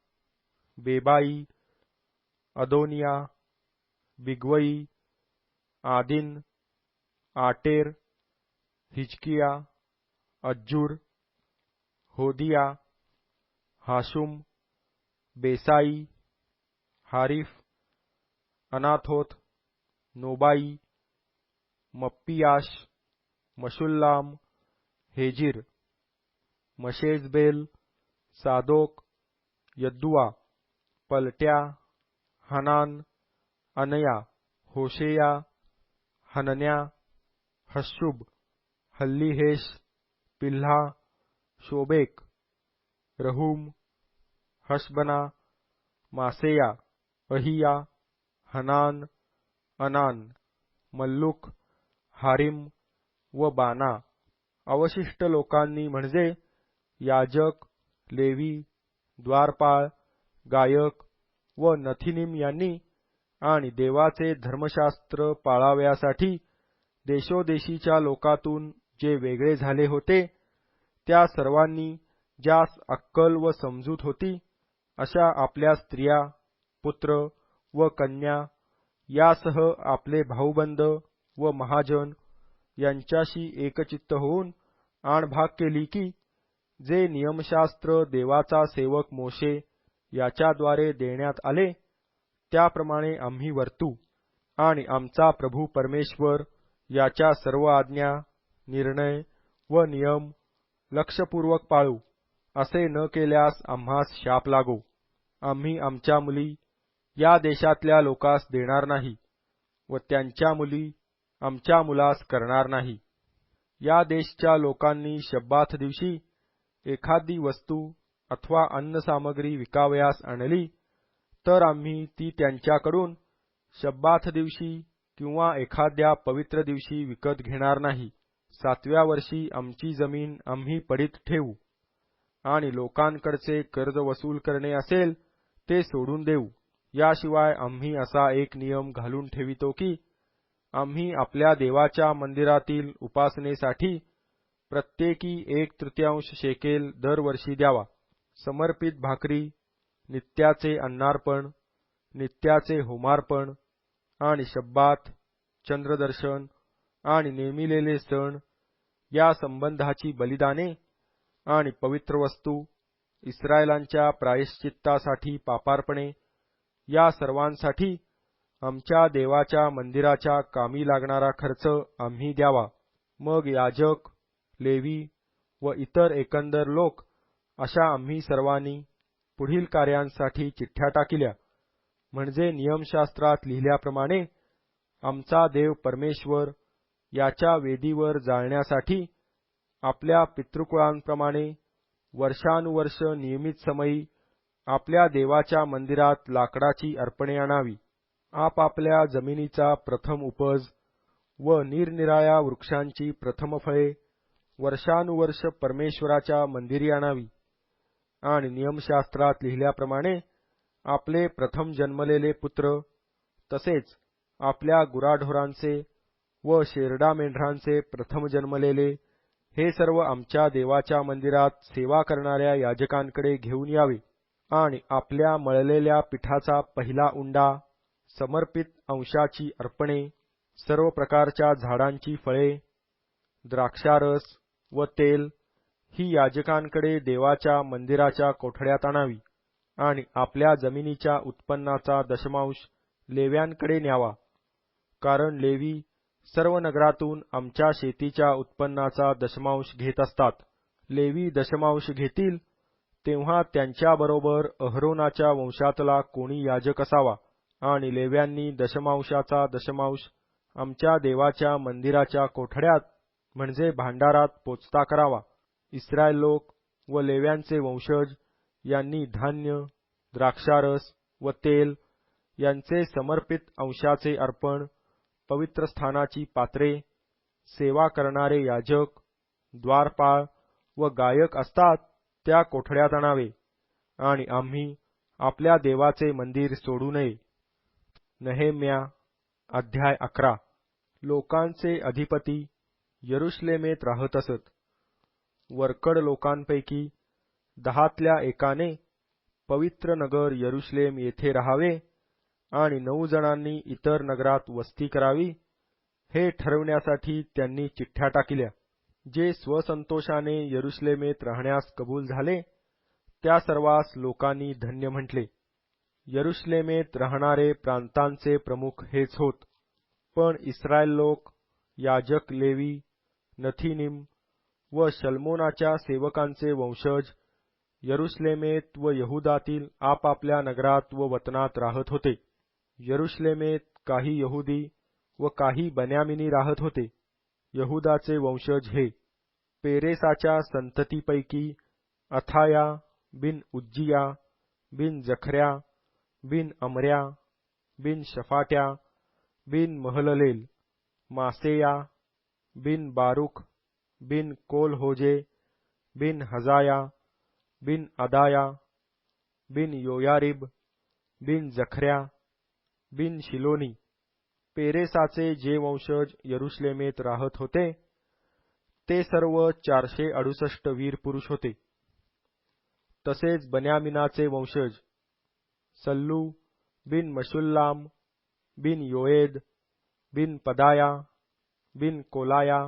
बेबाई, अदोनिया, बिगवई, आदिन, आटेर, हिजकिया, अज्जूर, होदिया, हाशुम, बेसाई, हारिफ, अनाथोत, नोबाई, मप्पियाश, मशुल्लाम, हेजिर, मशेजबेल, सादोक, यद्दुआ, पलट्या, हनान, अनया, होशेया, हनन्या, हशुब, हल्लीहेश, पिल्हा, शोबेक, रहूम, हशबना, मासेया, अहिया, हनान, अनान, मल्लूक, हारिम व बाना. अवशिष्ट लोकांनी म्हणजे याजक, लेवी, द्वारपाळ, गायक व नथिनीम यांनी आणि देवाचे धर्मशास्त्र पाळावयासाठी देशोदेशीच्या लोकातून जे वेगळे झाले होते त्या सर्वांनी ज्यास अक्कल व समजूत होती अशा आपल्या स्त्रिया, पुत्र व कन्या यासह आपले भाऊबंद व महाजन यांच्याशी एकचित्त होऊन आणभाग केली की जे नियमशास्त्र देवाचा सेवक मोशे याच्याद्वारे देण्यात आले त्याप्रमाणे आम्ही वर्तू आणि आमचा प्रभू परमेश्वर याच्या सर्व आज्ञा, निर्णय व नियम लक्षपूर्वक पाळू. असे न केल्यास आम्हास शाप लागो. आम्ही आमच्या मुली या देशातल्या लोकास देणार नाही व त्यांच्या मुली आमच्या मुलास करणार नाही. या देशच्या लोकांनी शब्बाथ दिवशी एखादी वस्तू अथवा अन्नसामग्री विकावयास आणली तर आम्ही ती त्यांच्याकडून शब्बाथ दिवशी किंवा एखाद्या पवित्र दिवशी विकत घेणार नाही. 7व्या वर्षी आमची जमीन आम्ही पडीत ठेवू आणि लोकांकडचे कर्ज वसूल करणे असेल ते सोडून देऊ. याशिवाय आम्ही असा एक नियम घालून ठेवितो की आम्ही आपल्या देवाच्या मंदिरातील उपासनेसाठी प्रत्येकी 1/3 शेकेल दरवर्षी द्यावा. समर्पित भाकरी, नित्याचे अन्नार्पण, नित्याचे होमार्पण आणि शब्बात, चंद्रदर्शन आणि नेमिलेले सण या संबंधाची बलिदाने आणि पवित्र वस्तू, इस्रायलांच्या प्रायश्चित्तासाठी पापार्पणे या सर्वांसाठी आमच्या देवाच्या मंदिराच्या कामी लागणारा खर्च आम्ही द्यावा. मग याजक, लेवी व इतर एकंदर लोक अशा आम्ही सर्वांनी पुढील कार्यांसाठी चिठ्ठ्या टाकिल्या. म्हणजे नियमशास्त्रात लिहिल्याप्रमाणे आमचा देव परमेश्वर याच्या वेदीवर जाळण्यासाठी आपल्या पितृकुळांप्रमाणे वर्षानुवर्ष नियमित समयी आपल्या देवाच्या मंदिरात लाकडाची अर्पणे आणावी. आपापल्या जमिनीचा प्रथम उपज व निरनिराळ्या वृक्षांची प्रथम फळे वर्षानुवर्ष परमेश्वराच्या मंदिरी आणावी आणि नियमशास्त्रात लिहिल्याप्रमाणे आपले प्रथम जन्मलेले पुत्र तसेच आपल्या गुराढोरांचे व शेरडा मेंढरांचे प्रथम जन्मलेले हे सर्व आमच्या देवाच्या मंदिरात सेवा करणाऱ्या याजकांकडे घेऊन यावे आणि आपल्या मळलेल्या पिठाचा पहिला उंडा, समर्पित अंशाची अर्पणे, सर्व प्रकारच्या झाडांची फळे, द्राक्षारस व तेल ही याजकांकडे देवाच्या मंदिराच्या कोठड्यात आणावी आणि आपल्या जमिनीच्या उत्पन्नाचा दशमांश लेव्यांकडे न्यावा. कारण लेवी सर्व नगरातून आमच्या शेतीच्या उत्पन्नाचा दशमांश घेत असतात. लेवी दशमांश घेतील तेव्हा त्यांच्याबरोबर अहरोनाच्या वंशातला कोणी याजक असावा आणि लेव्यांनी दशमांशाचा दशमांश आमच्या देवाच्या मंदिराच्या कोठड्यात म्हणजे भांडारात पोचता करावा. इस्रायल लोक व लेव्यांचे वंशज यांनी धान्य, द्राक्षारस व तेल यांचे समर्पित अंशाचे अर्पण, पवित्र स्थानाची पात्रे, सेवा करणारे याजक, द्वारपाळ व गायक असतात त्या कोठड्यात आणावे आणि आम्ही आपल्या देवाचे मंदिर सोडू नये. नहेम्या अध्याय 11. लोकांचे अधिपती यरुश्लेमेत राहत असत. वरकड लोकांपैकी 10तल्या एकाने पवित्र नगर यरुश्लेम येथे राहावे आणि 9 जणांनी इतर नगरात वस्ती करावी हे ठरविण्यासाठी त्यांनी चिठ्ठ्या टाकिल्या. जे स्वसंतोषाने यरुश्लेमेत राहण्यास कबूल झाले त्या सर्वांस लोकांनी धन्य म्हटले. यरुश्लेमेत राहणारे प्रांतांचे प्रमुख हेच होत. पण इस्रायल लोक, याजक लेवी, नथीनिम व शल्मोनाच्या सेवकांचे वंशज यरुश्लेमेत व यहुदातील आपापल्या नगरात व वतनात राहत होते. यरुश्लेमेत काही यहुदी व काही बन्यामिनी राहत होते. यहुदाचे वंशज हे पेरेसाच्या संततीपैकी अथाया बिन उज्जिया बिन जखर्या बिन अमर्या बिन शफाट्या बिन महललेल, मासेया बिन बारुख बिन कोलहोजे बिन हजाया बिन अदाया बिन योयारिब बिन जखर्या बिन शिलोनी. पेरेसाचे जे वंशज यरुश्लेमेत राहत होते ते सर्व 468 वीर पुरुष होते. तसेच बन्यामिनाचे वंशज सल्लू बिन मशुल्लाम बिन योएद बिन पदाया बिन कोलाया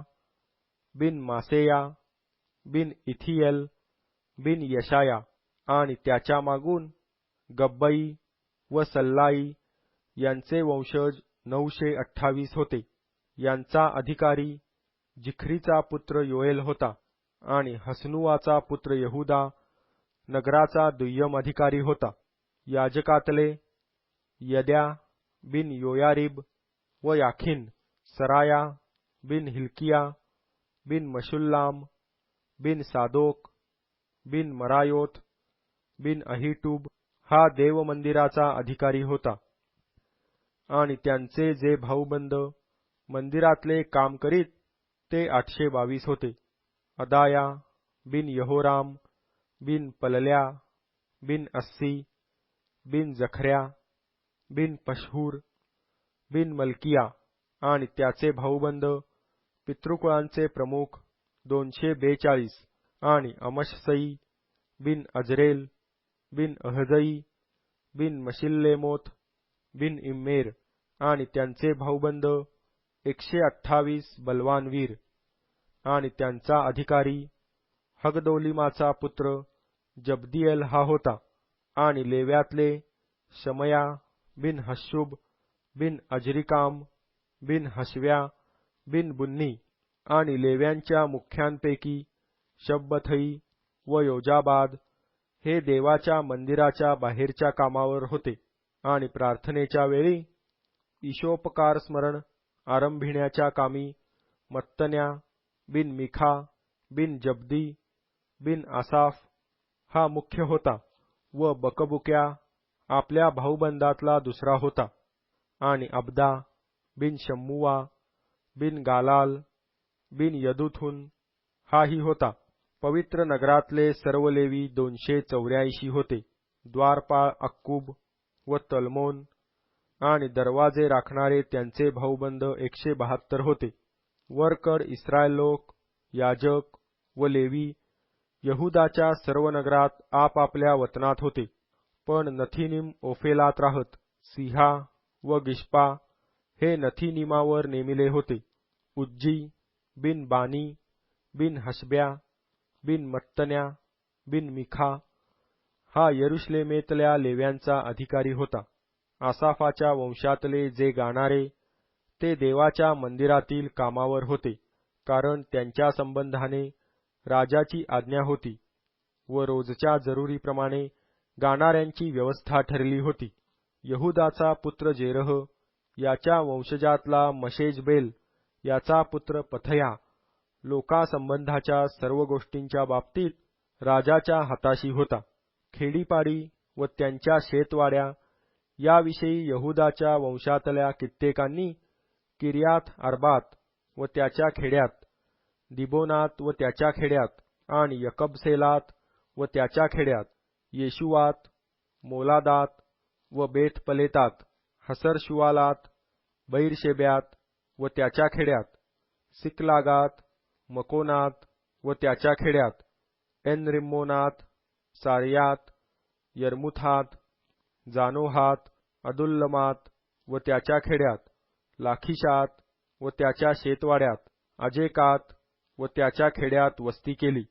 बिन मासेया बिन इथिएल बिन यशाया आणि त्याच्या मागून गब्बई व सल्लाई यांचे वंशज 928 होते. यांचा अधिकारी जिख्रीचा पुत्र योएल होता आणि हसनुआचा पुत्र यहुदा नगराचा दुय्यम अधिकारी होता. याजकातले यद्या बिन योयारिब व याखीन सराया बिन हिल्किया बिन मशुल्लाम बिन सादोक बिन मरायोत बिन अहिटूब हा देवमंदिराचा अधिकारी होता. आणि त्यांचे जे भाऊबंद मंदिरातले काम करीत ते 822 होते. अदाया बिन यहोराम बिन पलल्या बिन अस्सी बिन जखऱ्या बिन पशहूर बिन मलकिया आणि त्याचे भाऊबंद पितृकुळांचे प्रमुख 242 आणि अमशसई बिन अजरेल बिन अहजई बिन मशिल्लेमोत बिन इम्मेर आणि त्यांचे भाऊबंद 128 बलवान वीर आणि त्यांचा अधिकारी हगदोलिमाचा पुत्र जब्दिएल हा होता. आणि लेव्यातले शमया बिन हशुब बिन अजरिकाम बिन हशव्या बिन बुन्नी आणि लेव्यांच्या मुख्यांपैकी शब्बथई व योजाबाद हे देवाच्या मंदिराच्या बाहेरच्या कामावर होते. आणि प्रार्थनेच्या वेळी ईशोपकार स्मरण आरंभिण्याच्या कामी मत्तन्या बिन मिखा बिन जब्दी बिन आसाफ हा मुख्य होता व बकबुक्या आपल्या भाऊबंदातला दुसरा होता. आणि अब्दा बिन शम्मुआ बिन गालाल बिन यदुथून हाही होता. पवित्र नगरातले सर्व लेवी 284 होते. द्वारपाळ अक्कूब व तलमोन आणि दरवाजे राखणारे त्यांचे भाऊबंद 172 होते. वरकड इस्रायल लोक, याजक व लेवी यहुदाच्या सर्व नगरात आपापल्या वतनात होते. पण नथीनिम ओफेलात राहत. सिहा व गिश्पा हे नथीनिमावर नेमिले होते. उज्जी बिन बानी बिन हशब्या बिन मत्तन्या बिन मिखा हा यरुशलेमेतल्या लेव्यांचा अधिकारी होता. आसाफाच्या वंशातले जे गाणारे ते देवाच्या मंदिरातील कामावर होते, कारण त्यांच्या संबंधाने राजाची आज्ञा होती व रोजच्या जरुरीप्रमाणे गाणाऱ्यांची व्यवस्था ठरली होती. यहुदाचा पुत्र जेरह याच्या वंशजातला मशेजबेल याचा पुत्र पथया लोकासंबंधाच्या सर्व गोष्टींच्या बाबतीत राजाच्या हाताशी होता. खेडीपाडी व त्यांच्या शेतवाड्या याविषयी यहुदाच्या वंशातल्या कित्येकांनी किर्यात अर्बात व त्याच्या खेड्यात, दिबोनात व त्याच्या खेड्यात आणि यकबसेलात व त्याच्या खेड्यात, येशुवात, मोलादात व बेत पलेतात, हसरशुआलात, बैरशेब्यात व त्याच्या खेड्यात, सिकलागात, मकोनात व त्याच्या खेड्यात, एनरिम्मोनात, सारियात, यर्मुथात, जानोहात, अदुल्लमात व त्याच्या खेड्यात, लाखिशात व त्याच्या शेतवाड्यात, अजेकात व त्याच्या खेड्यात वस्ती केली.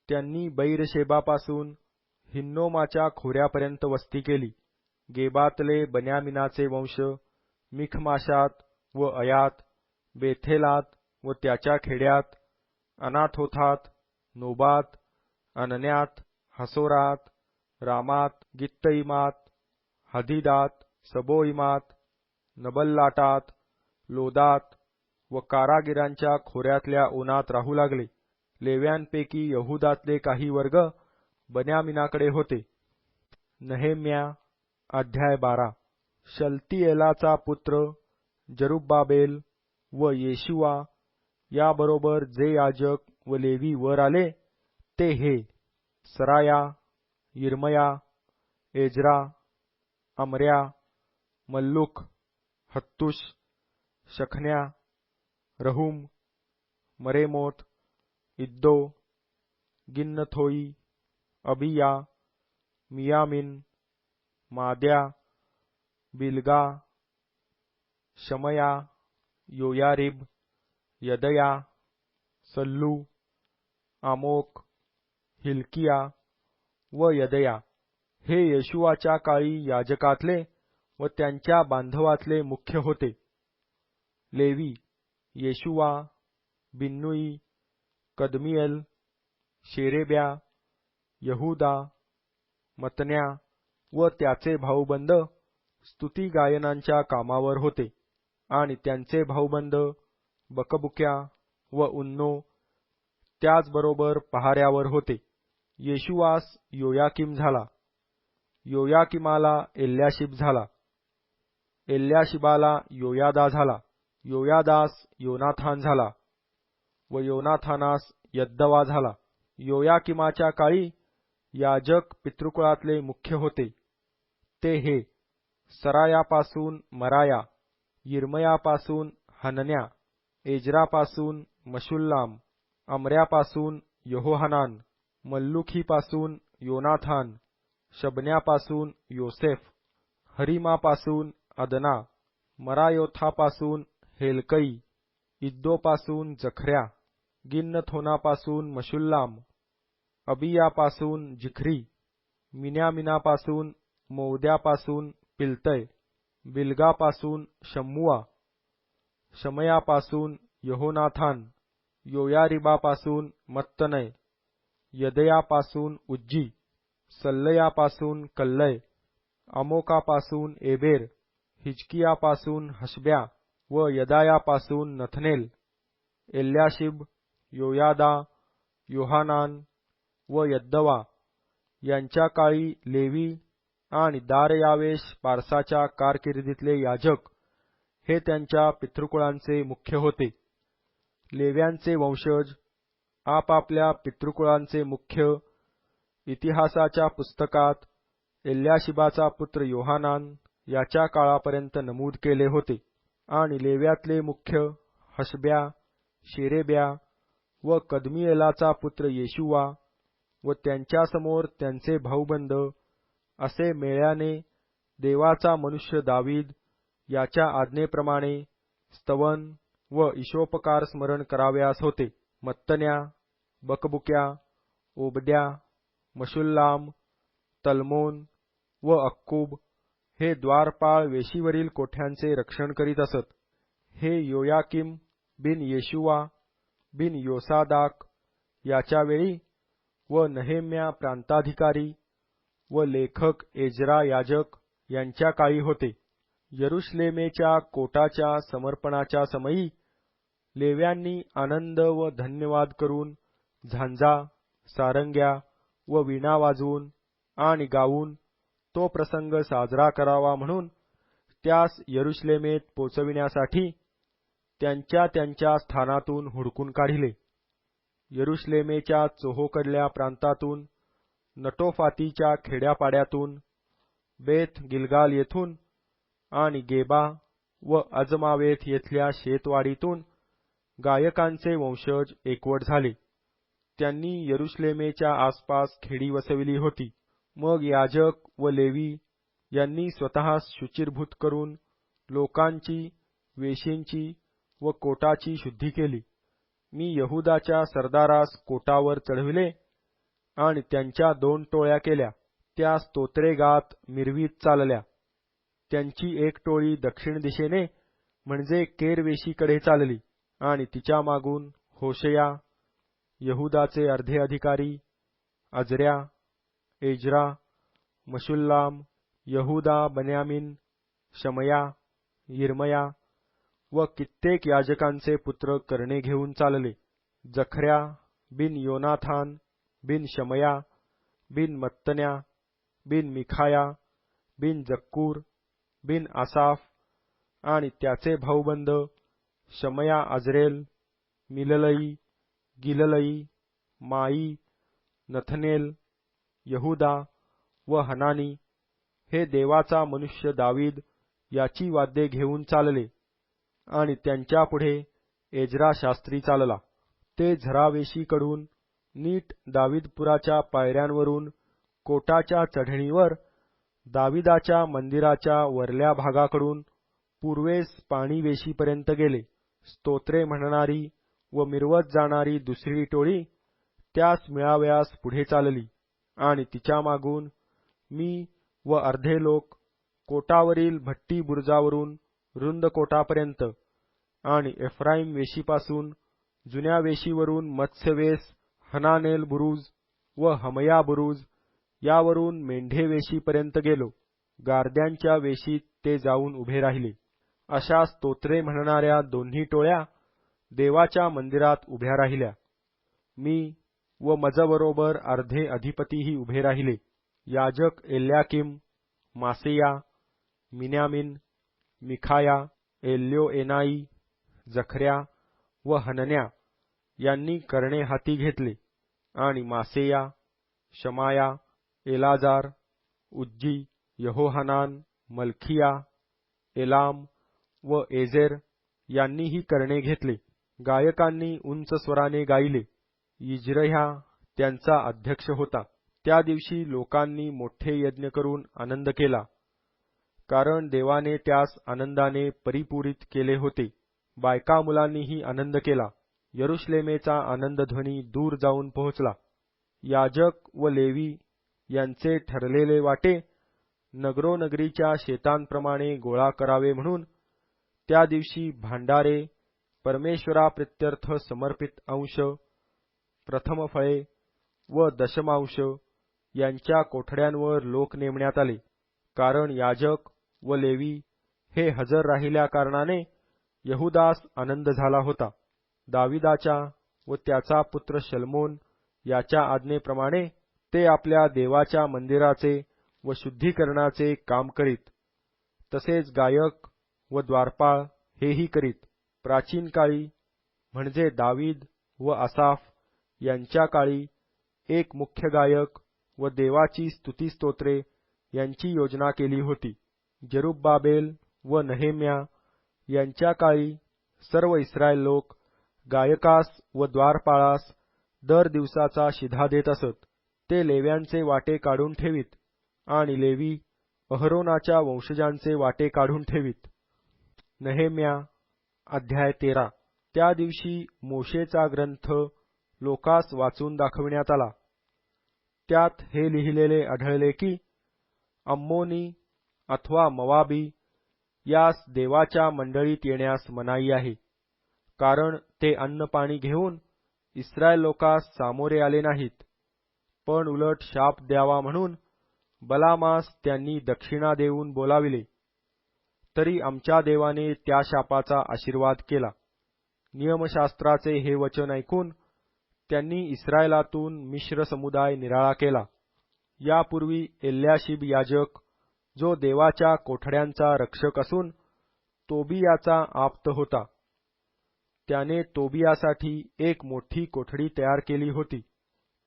त्यांनी बैरशेबापासून हिन्नोमाच्या खोऱ्यापर्यंत वस्ती केली. गेबातले बन्यामिनाचे वंश मिखमाशात व अयात, बेथेलात व त्याच्या खेड्यात, अनाथोथात, नोबात, अनन्यात, हसोरात, रामात, गित्तइमात, हदीदात, सबोइमात, नबल्लाटात, लोदात व कारागिरांच्या खोऱ्यातल्या उन्हात राहू लागले. लेव्यांपैकी यहुदातले काही वर्ग बन्यामिनाकडे होते. नहेम्या अध्याय 12. शलतिएलाचा पुत्र जरुब्बाबेल व येशुआ याबरोबर जे याजक व लेवी वर आले ते हे: सराया, यिर्मया, एज्रा, अमर्या, मल्लुक, हत्तुश, शखन्या, रहूम, मरेमोत, इद्दो, गिन्नथोई, अबिया, मियामिन, माद्या, बिलगा, शमया, योयारिब, यदया, सल्लू, आमोक, हिल्किया व यदया हे येशुआच्या काळी याजकातले व त्यांच्या बांधवातले मुख्य होते. लेवी येशुआ, बिन्नुई, कदमिएल, शेरेब्या, यहुदा, मतन्या व त्याचे भाऊबंद स्तुती गायनांच्या कामावर होते. आणि त्यांचे भाऊबंद बकबुक्या व उन्नो त्याचबरोबर पहाऱ्यावर होते. येशुआस योयाकीम झाला, योयाकीमाला एल्याशीब झाला, एल्याशिबाला योयादा झाला, योयादास योनाथान झाला व योनाथानास यद्दवा झाला. योयाकिमाच्या काळी याजक पितृकुळातले मुख्य होते. ते हे सरायापासून मराया, यिर्मयापासून हनन्या, एजरापासून मशुल्लाम, अमऱ्यापासून यहोहानान, मल्लुखीपासून योनाथान, शबन्यापासून योसेफ, हरिमापासून अदना, मरायोथापासून हेल्कै, इद्दोपासून जखर्या, गिन्नथोनापासून मशुल्लाम, अबियापासून जिख्री, मिन्यामिनापासून मौद्यापासून पिल्तय, बिलगापासून शम्मुआ, शमयापासून यहोनाथान, योयारिबापासून मत्तनय, यदयापासून उज्जी, सल्लयापासून कल्लय, अमोकापासून एबेर, हिजकियापासून हशब्या व यदायापासून नथनेल. एल्याशिब, योयादा, योहानान व यद्दवा यांच्या काळी लेवी आणि दारयावेश पारसाच्या कारकिर्दीतले याजक हे त्यांच्या पितृकुळांचे मुख्य होते. लेव्यांचे वंशज आपापल्या पितृकुळांचे मुख्य इतिहासाच्या पुस्तकात एल्याशिबाचा पुत्र योहानान याच्या काळापर्यंत नमूद केले होते आणि लेव्यातले मुख्य हशब्या, शेरेब्या व कदमिएलाचा पुत्र येशुवा व त्यांच्यासमोर त्यांचे भाऊबंद असे मेळ्याने देवाचा मनुष्य दावीद याच्या आज्ञेप्रमाणे स्तवन व ईशोपकार स्मरण करावयास होते. मत्तन्या, बकबुक्या, ओबद्या, मशुल्लाम, तल्मोन व अक्कूब हे द्वारपाळ वेशीवरील कोठ्यांचे रक्षण करीत असत. हे योयाकिम बिन येशुवा बिन योसादाक याच्या वेळी व नहेम्या प्रांताधिकारी व लेखक एजरा याजक यांच्या काळी होते. यरुशलेमेच्या कोटाच्या समर्पणाच्या समयी लेव्यांनी आनंद व धन्यवाद करून झांजा, सारंग्या व वीणा वाजवून आणि गाऊन तो प्रसंग साजरा करावा म्हणून त्यास यरुशलेमेत पोचविण्यासाठी त्यांच्या त्यांच्या स्थानातून हुडकून काढिले. यरुशलेमेच्या चोहोकडल्या प्रांतातून, नटोफातीच्या खेड्यापाड्यातून, बेथ गिलगाल येथून आणि गेबा व अजमावेथ येथल्या शेतवाडीतून गायकांचे वंशज एकवट झाले. त्यांनी यरुशलेमेच्या आसपास खेडी वसविली होती. मग याजक व लेवी यांनी स्वतःस शुचिर्भूत करून लोकांची, वेशींची व कोटाची शुद्धी केली. मी यहुदाच्या सरदारास कोटावर चढविले आणि त्यांच्या 2 टोळ्या केल्या. त्या स्तोत्रे गात मिरवीत चालल्या. त्यांची एक टोळी दक्षिण दिशेने म्हणजे केरवेशीकडे चालली आणि तिच्या मागून होशया, यहुदाचे अर्धे अधिकारी, अजऱ्या, एजरा, मशुल्लाम, यहुदा, बन्यामीन, शमया, यिर्मया व कित्येक याजकांचे पुत्र करणे घेऊन चालले. जखर्या बिन योनाथान बिन शमया बिन मत्तन्या बिन मिखाया बिन जक्कूर बिन आसाफ आणि त्याचे भाऊबंद शमया, अजरेल, मिललई, गिललई, माई, नथनेल, यहुदा व हनानी हे देवाचा मनुष्य दावीद याची वाद्ये घेऊन चालले आणि त्यांच्यापुढे एजरा शास्त्री चालला. ते झरावेशीकडून नीट दावीदपुराच्या पायऱ्यांवरून कोटाच्या चढणीवर दाविदाच्या मंदिराच्या वरल्या भागाकडून पूर्वेस पाणीवेशीपर्यंत गेले. स्तोत्रे म्हणणारी व मिरवत जाणारी दुसरी टोळी त्यास मिळावयास पुढे चालली आणि तिच्या मागून मी व अर्धे लोक कोटावरील भट्टी बुरुजावरून रुंद कोटापर्यंत आणि एफ्राईम वेशीपासून जुन्या वेशीवरून मत्स्यवेस, हनानेल बुरुज व हमया बुरुज यावरून मेंढे वेशीपर्यंत गेलो. गारद्यांच्या वेशीत ते जाऊन उभे राहिले. अशा स्तोत्रे म्हणणाऱ्या दोन्ही टोळ्या देवाच्या मंदिरात उभ्या राहिल्या. मी व मजबरोबर अर्धे अधिपतीही उभे राहिले. याजक एल्याकिम, मासेया, मिन्यामिन, मिखाया, एल्योएनाई, जखऱ्या व हनन्या यांनी करणे हाती घेतले आणि मासेया, शमाया, एलाजार, उज्जी, यहोहानान, मलखिया, एलाम व एजेर यांनीही करणे घेतले. गायकांनी उंच स्वराने गायले. इज्रह्या त्यांचा अध्यक्ष होता. त्या दिवशी लोकांनी मोठे यज्ञ करून आनंद केला, कारण देवाने त्यास आनंदाने परिपूरित केले होते. बायका मुलांनीही आनंद केला. यरुश्लेमेचा आनंदध्वनी दूर जाऊन पोहोचला. याजक व लेवी यांचे ठरलेले वाटे नगरोनगरीच्या शेतांप्रमाणे गोळा करावे म्हणून त्या दिवशी भांडारे, परमेश्वराप्रित्यर्थ समर्पित अंश, प्रथमफळे व दशमांश यांच्या कोठड्यांवर लोक नेमण्यात आले. कारण याजक व लेवी हे हजर राहिल्या कारणाने यहुदास आनंद झाला होता. दाविदाच्या व त्याचा पुत्र शलोमोन याच्या आज्ञेप्रमाणे ते आपल्या देवाच्या मंदिराचे व शुद्धीकरणाचे काम करीत. तसेच गायक व द्वारपाळ हेही करीत. प्राचीन काळी म्हणजे दावीद व आसाफ यांच्या काळी एक मुख्य गायक व देवाची स्तुतिस्तोत्रे यांची योजना केली होती. जरुब्बाबेल व नहेम्या यांच्या काळी सर्व इस्रायल लोक गायकास व द्वारपाळास दर दिवसाचा शिधा देत असत. ते लेव्यांचे वाटे काढून ठेवीत आणि लेवी अहरोनाच्या वंशजांचे वाटे काढून ठेवीत. नहेम्या अध्याय 13. त्या दिवशी मोशेचा ग्रंथ लोकास वाचून दाखविण्यात आला. त्यात हे लिहिलेले आढळले की अम्मोनी अथवा मवाबी यास देवाच्या मंडळीत येण्यास मनाई आहे, कारण ते अन्नपाणी घेऊन इस्रायल लोकास सामोरे आले नाहीत, पण उलट शाप द्यावा म्हणून बलामास त्यांनी दक्षिणा देऊन बोलाविले. तरी आमच्या देवाने त्या शापाचा आशीर्वाद केला. नियमशास्त्राचे हे वचन ऐकून त्यांनी इस्रायलातून मिश्र समुदाय निराळा केला. यापूर्वी एल्याशिब याजक, जो देवाच्या कोठड्यांचा रक्षक असून तोबियाचा आप्त होता, त्याने तोबियासाठी एक मोठी कोठडी तयार केली होती.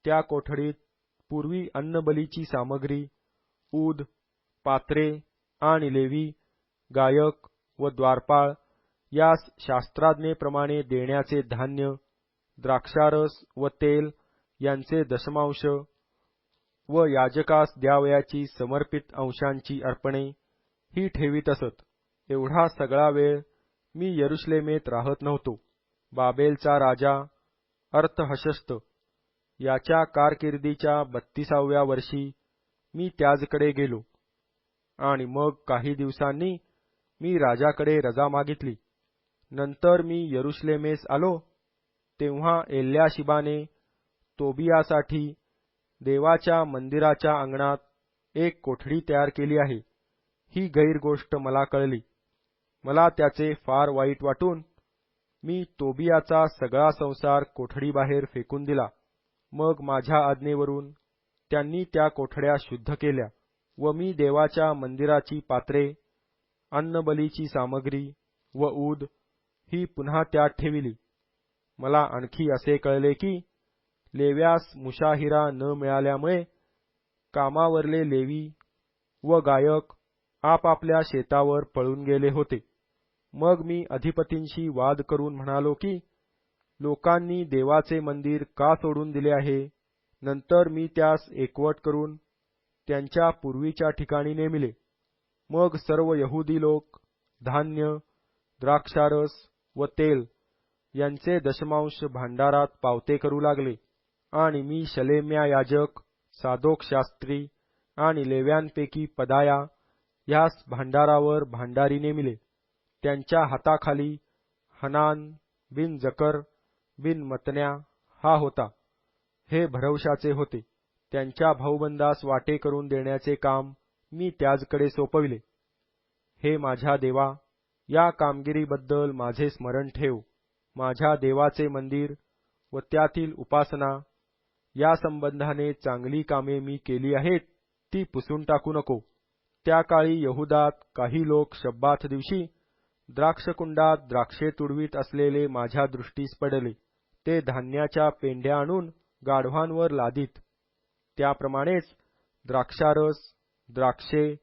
त्या कोठडीत पूर्वी अन्नबलीची सामग्री, ऊद, पात्रे आणि लेवी, गायक व द्वारपाळ यास शास्त्राज्ञेप्रमाणे देण्याचे धान्य, द्राक्षारस व तेल यांचे दशमांश व याजकास द्यावयाची समर्पित अंशांची अर्पणे ही ठेवीत असत. एवढा सगळा वेळ मी यरुश्लेमेत राहत नव्हतो. बाबेलचा राजा अर्थहशस्त याच्या कारकिर्दीच्या 32व्या वर्षी मी त्याजकडे गेलो आणि मग काही दिवसांनी मी राजाकडे रजा मागितली. नंतर मी यरुश्लेमेस आलो, तेव्हा एल्याशिबाने तोबियासाठी देवाच्या मंदिराच्या अंगणात एक कोठडी तयार केली आहे, ही गैर गोष्ट मला कळली. मला त्याचे फार वाईट वाटून मी तोबियाचा सगळा संसार कोठडीबाहेर फेकून दिला. मग माझ्या आज्ञेवरून त्यांनी त्या कोठड्या शुद्ध केल्या व मी देवाच्या मंदिराची पात्रे, अन्नबलीची सामग्री व ऊद ही पुन्हा त्यात ठेविली. मला आणखी असे कळले की लेव्यास मुशाहिरा न मिळाल्यामुळे कामावरले लेवी व गायक आपापल्या शेतावर पळून गेले होते. मग मी अधिपतींशी वाद करून म्हणालो की लोकांनी देवाचे मंदिर का सोडून दिले आहे. नंतर मी त्यास एकवट करून त्यांच्या पूर्वीच्या ठिकाणी नेमिले. मग सर्व यहुदी लोक धान्य, द्राक्षारस व तेल यांचे दशमांश भांडारात पावते करू लागले आणि मी शलेम्या याजक, सादोक शास्त्री आणि लेव्यांपैकी पदाया यास भांडारावर भांडारी नेमिले. त्यांच्या हाताखाली हनान बिन जकर बिन मतन्या हा होता. हे भरवशाचे होते. त्यांच्या भाऊबंदास वाटे करून देण्याचे काम मी त्याजकडे सोपविले. हे माझ्या देवा, या कामगिरीबद्दल माझे स्मरण ठेव. माझ्या देवाचे मंदिर व त्यातील उपासना या संबंधाने चांगली कामे मी केली आहेत ती पुसून टाकू नको. त्या काळी यहुदात काही लोक शब्बात दिवशी द्राक्षकुंडात द्राक्षे तुडवीत असलेले माझ्या दृष्टीस पडले. ते धान्याच्या पेंढ्या आणून गाढवांवर लादीत. त्याप्रमाणेच द्राक्षारस, द्राक्षे,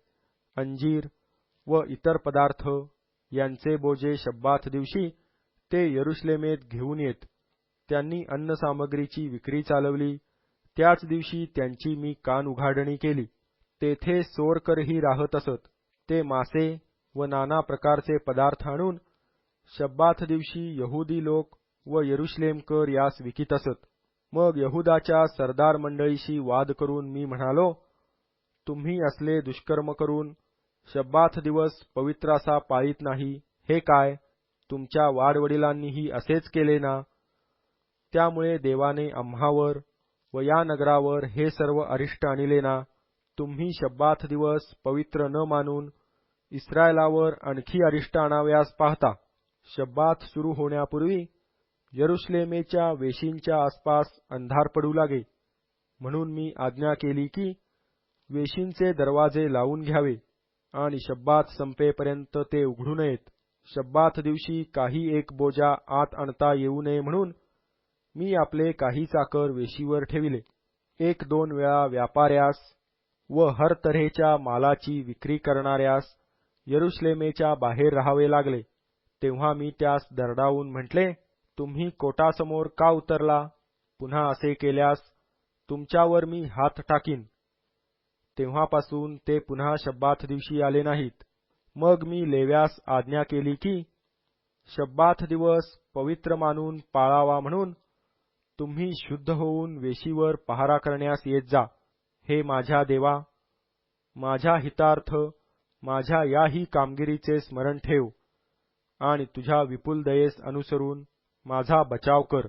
अंजीर व इतर पदार्थ यांचे बोजे शब्बात दिवशी ते यरुशलेमेत घेऊन येत. त्यांनी अन्नसामग्रीची विक्री चालवली. त्याच दिवशी त्यांची मी कानउघाडणी केली. तेथे चोरकरही राहत असत. ते मासे व नाना प्रकारचे पदार्थ आणून शब्बात दिवशी यहुदी लोक व यरुशलेमकर यास विकीत असत. मग यहुदाच्या सरदार मंडळीशी वाद करून मी म्हणालो, तुम्ही असले दुष्कर्म करून शब्बात दिवस पवित्र असा पाळीत नाही हे काय? तुमच्या वाडवडिलांनीही असेच केले ना? त्यामुळे देवाने आम्हावर व या नगरावर हे सर्व अरिष्ट आणले ना? तुम्ही शब्बात दिवस पवित्र न मानून इस्रायलावर आणखी अरिष्ट आणावयास पाहता. शब्बात सुरू होण्यापूर्वी यरुशलेमेच्या वेशींच्या आसपास अंधार पडू लागे, म्हणून मी आज्ञा केली की वेशींचे दरवाजे लावून घ्यावे आणि शब्बात संपेपर्यंत ते उघडू नयेत. शब्बात दिवशी काही एक बोजा आत आणता येऊ नये म्हणून मी आपले काही चाकर वेशीवर ठेविले. 1-2 वेळा व्यापाऱ्यास व हर तऱ्हेच्या मालाची विक्री करणाऱ्यास यरुशलेमेच्या बाहेर राहावे लागले. तेव्हा मी त्यास दरडावून म्हटले, तुम्ही कोटासमोर का उतरला? पुन्हा असे केल्यास तुमच्यावर मी हात टाकीन. तेव्हापासून ते पुन्हा शब्बात दिवशी आले नाहीत. मग मी लेव्यास आज्ञा केली की शब्बात दिवस पवित्र मानून पाळावा, म्हणून तुम्ही शुद्ध होऊन वेशीवर पहारा करण्यास येत जा. हे माझ्या देवा, माझ्या हितार्थ माझ्या याही कामगिरीचे स्मरण ठेव आणि तुझ्या विपुल दयेस अनुसरून माझा बचाव कर.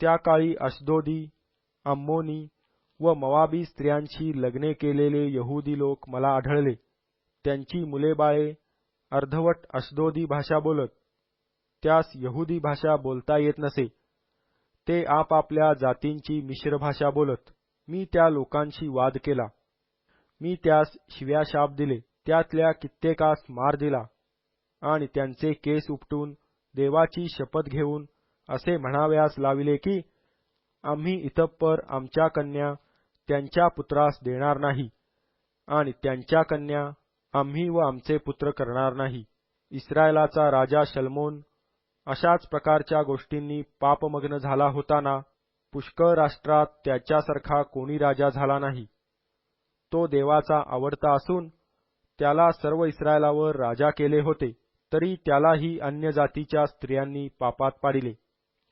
त्या काळी अशदोदी, अम्मोनी व मवाबी स्त्रियांशी लग्ने केलेले यहुदी लोक मला आढळले. त्यांची मुलेबाळे अर्धवट अशदोदी भाषा बोलत. त्यास यहुदी भाषा बोलता येत नसे. ते आपापल्या जातींची मिश्र भाषा बोलत. मी त्या लोकांशी वाद केला. मी त्यास शिव्या शाप दिले. त्यातल्या कित्येकास मार दिला आणि त्यांचे केस उपटून देवाची शपथ घेऊन असे म्हणावयास लाविले की आम्ही इतप्पर आमच्या कन्या त्यांच्या पुत्रास देणार नाही आणि त्यांच्या कन्या आम्ही व आमचे पुत्र करणार नाही. इस्रायलाचा राजा शल्मोन अशाच प्रकारच्या गोष्टींनी पापमग्न झाला होता ना? पुष्कळ राष्ट्रात त्याच्यासारखा कोणी राजा झाला नाही. तो देवाचा आवडता असून त्याला सर्व इस्रायलावर राजा केले होते, तरी त्यालाही अन्य जातीच्या स्त्रियांनी पापात पाडिले.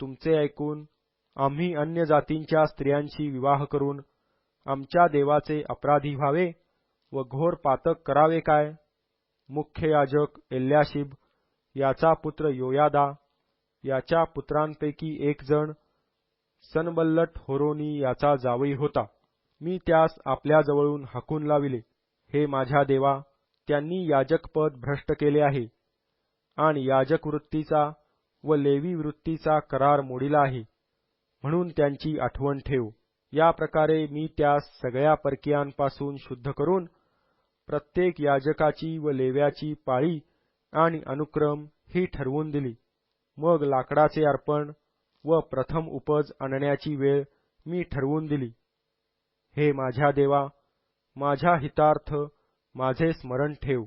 तुमचे ऐकून आम्ही अन्य जातींच्या स्त्रियांशी विवाह करून आमच्या देवाचे अपराधी व्हावे व घोर पातक करावे काय? मुख्य याजक एल्याशिब याचा पुत्र योयादा, याच्या पुत्रांपैकी एक जण सनबल्लट होरोनी याचा जावई होता. मी त्यास आपल्याजवळून हाकून लाविले. हे माझ्या देवा, त्यांनी याजकपद भ्रष्ट केले आहे आणि याजक वृत्तीचा व लेवी वृत्तीचा करार मोडिला आहे, म्हणून त्यांची आठवण ठेव. या प्रकारे मी त्यास सगळ्या परकीयांपासून शुद्ध करून प्रत्येक याजकाची व लेव्याची पाळी आणि अनुक्रम ही ठरवून दिली. मग लाकडाचे अर्पण व प्रथम उपज आणण्याची वेळ मी ठरवून दिली. हे माझ्या देवा, माझ्या हितार्थ माझे स्मरण ठेव.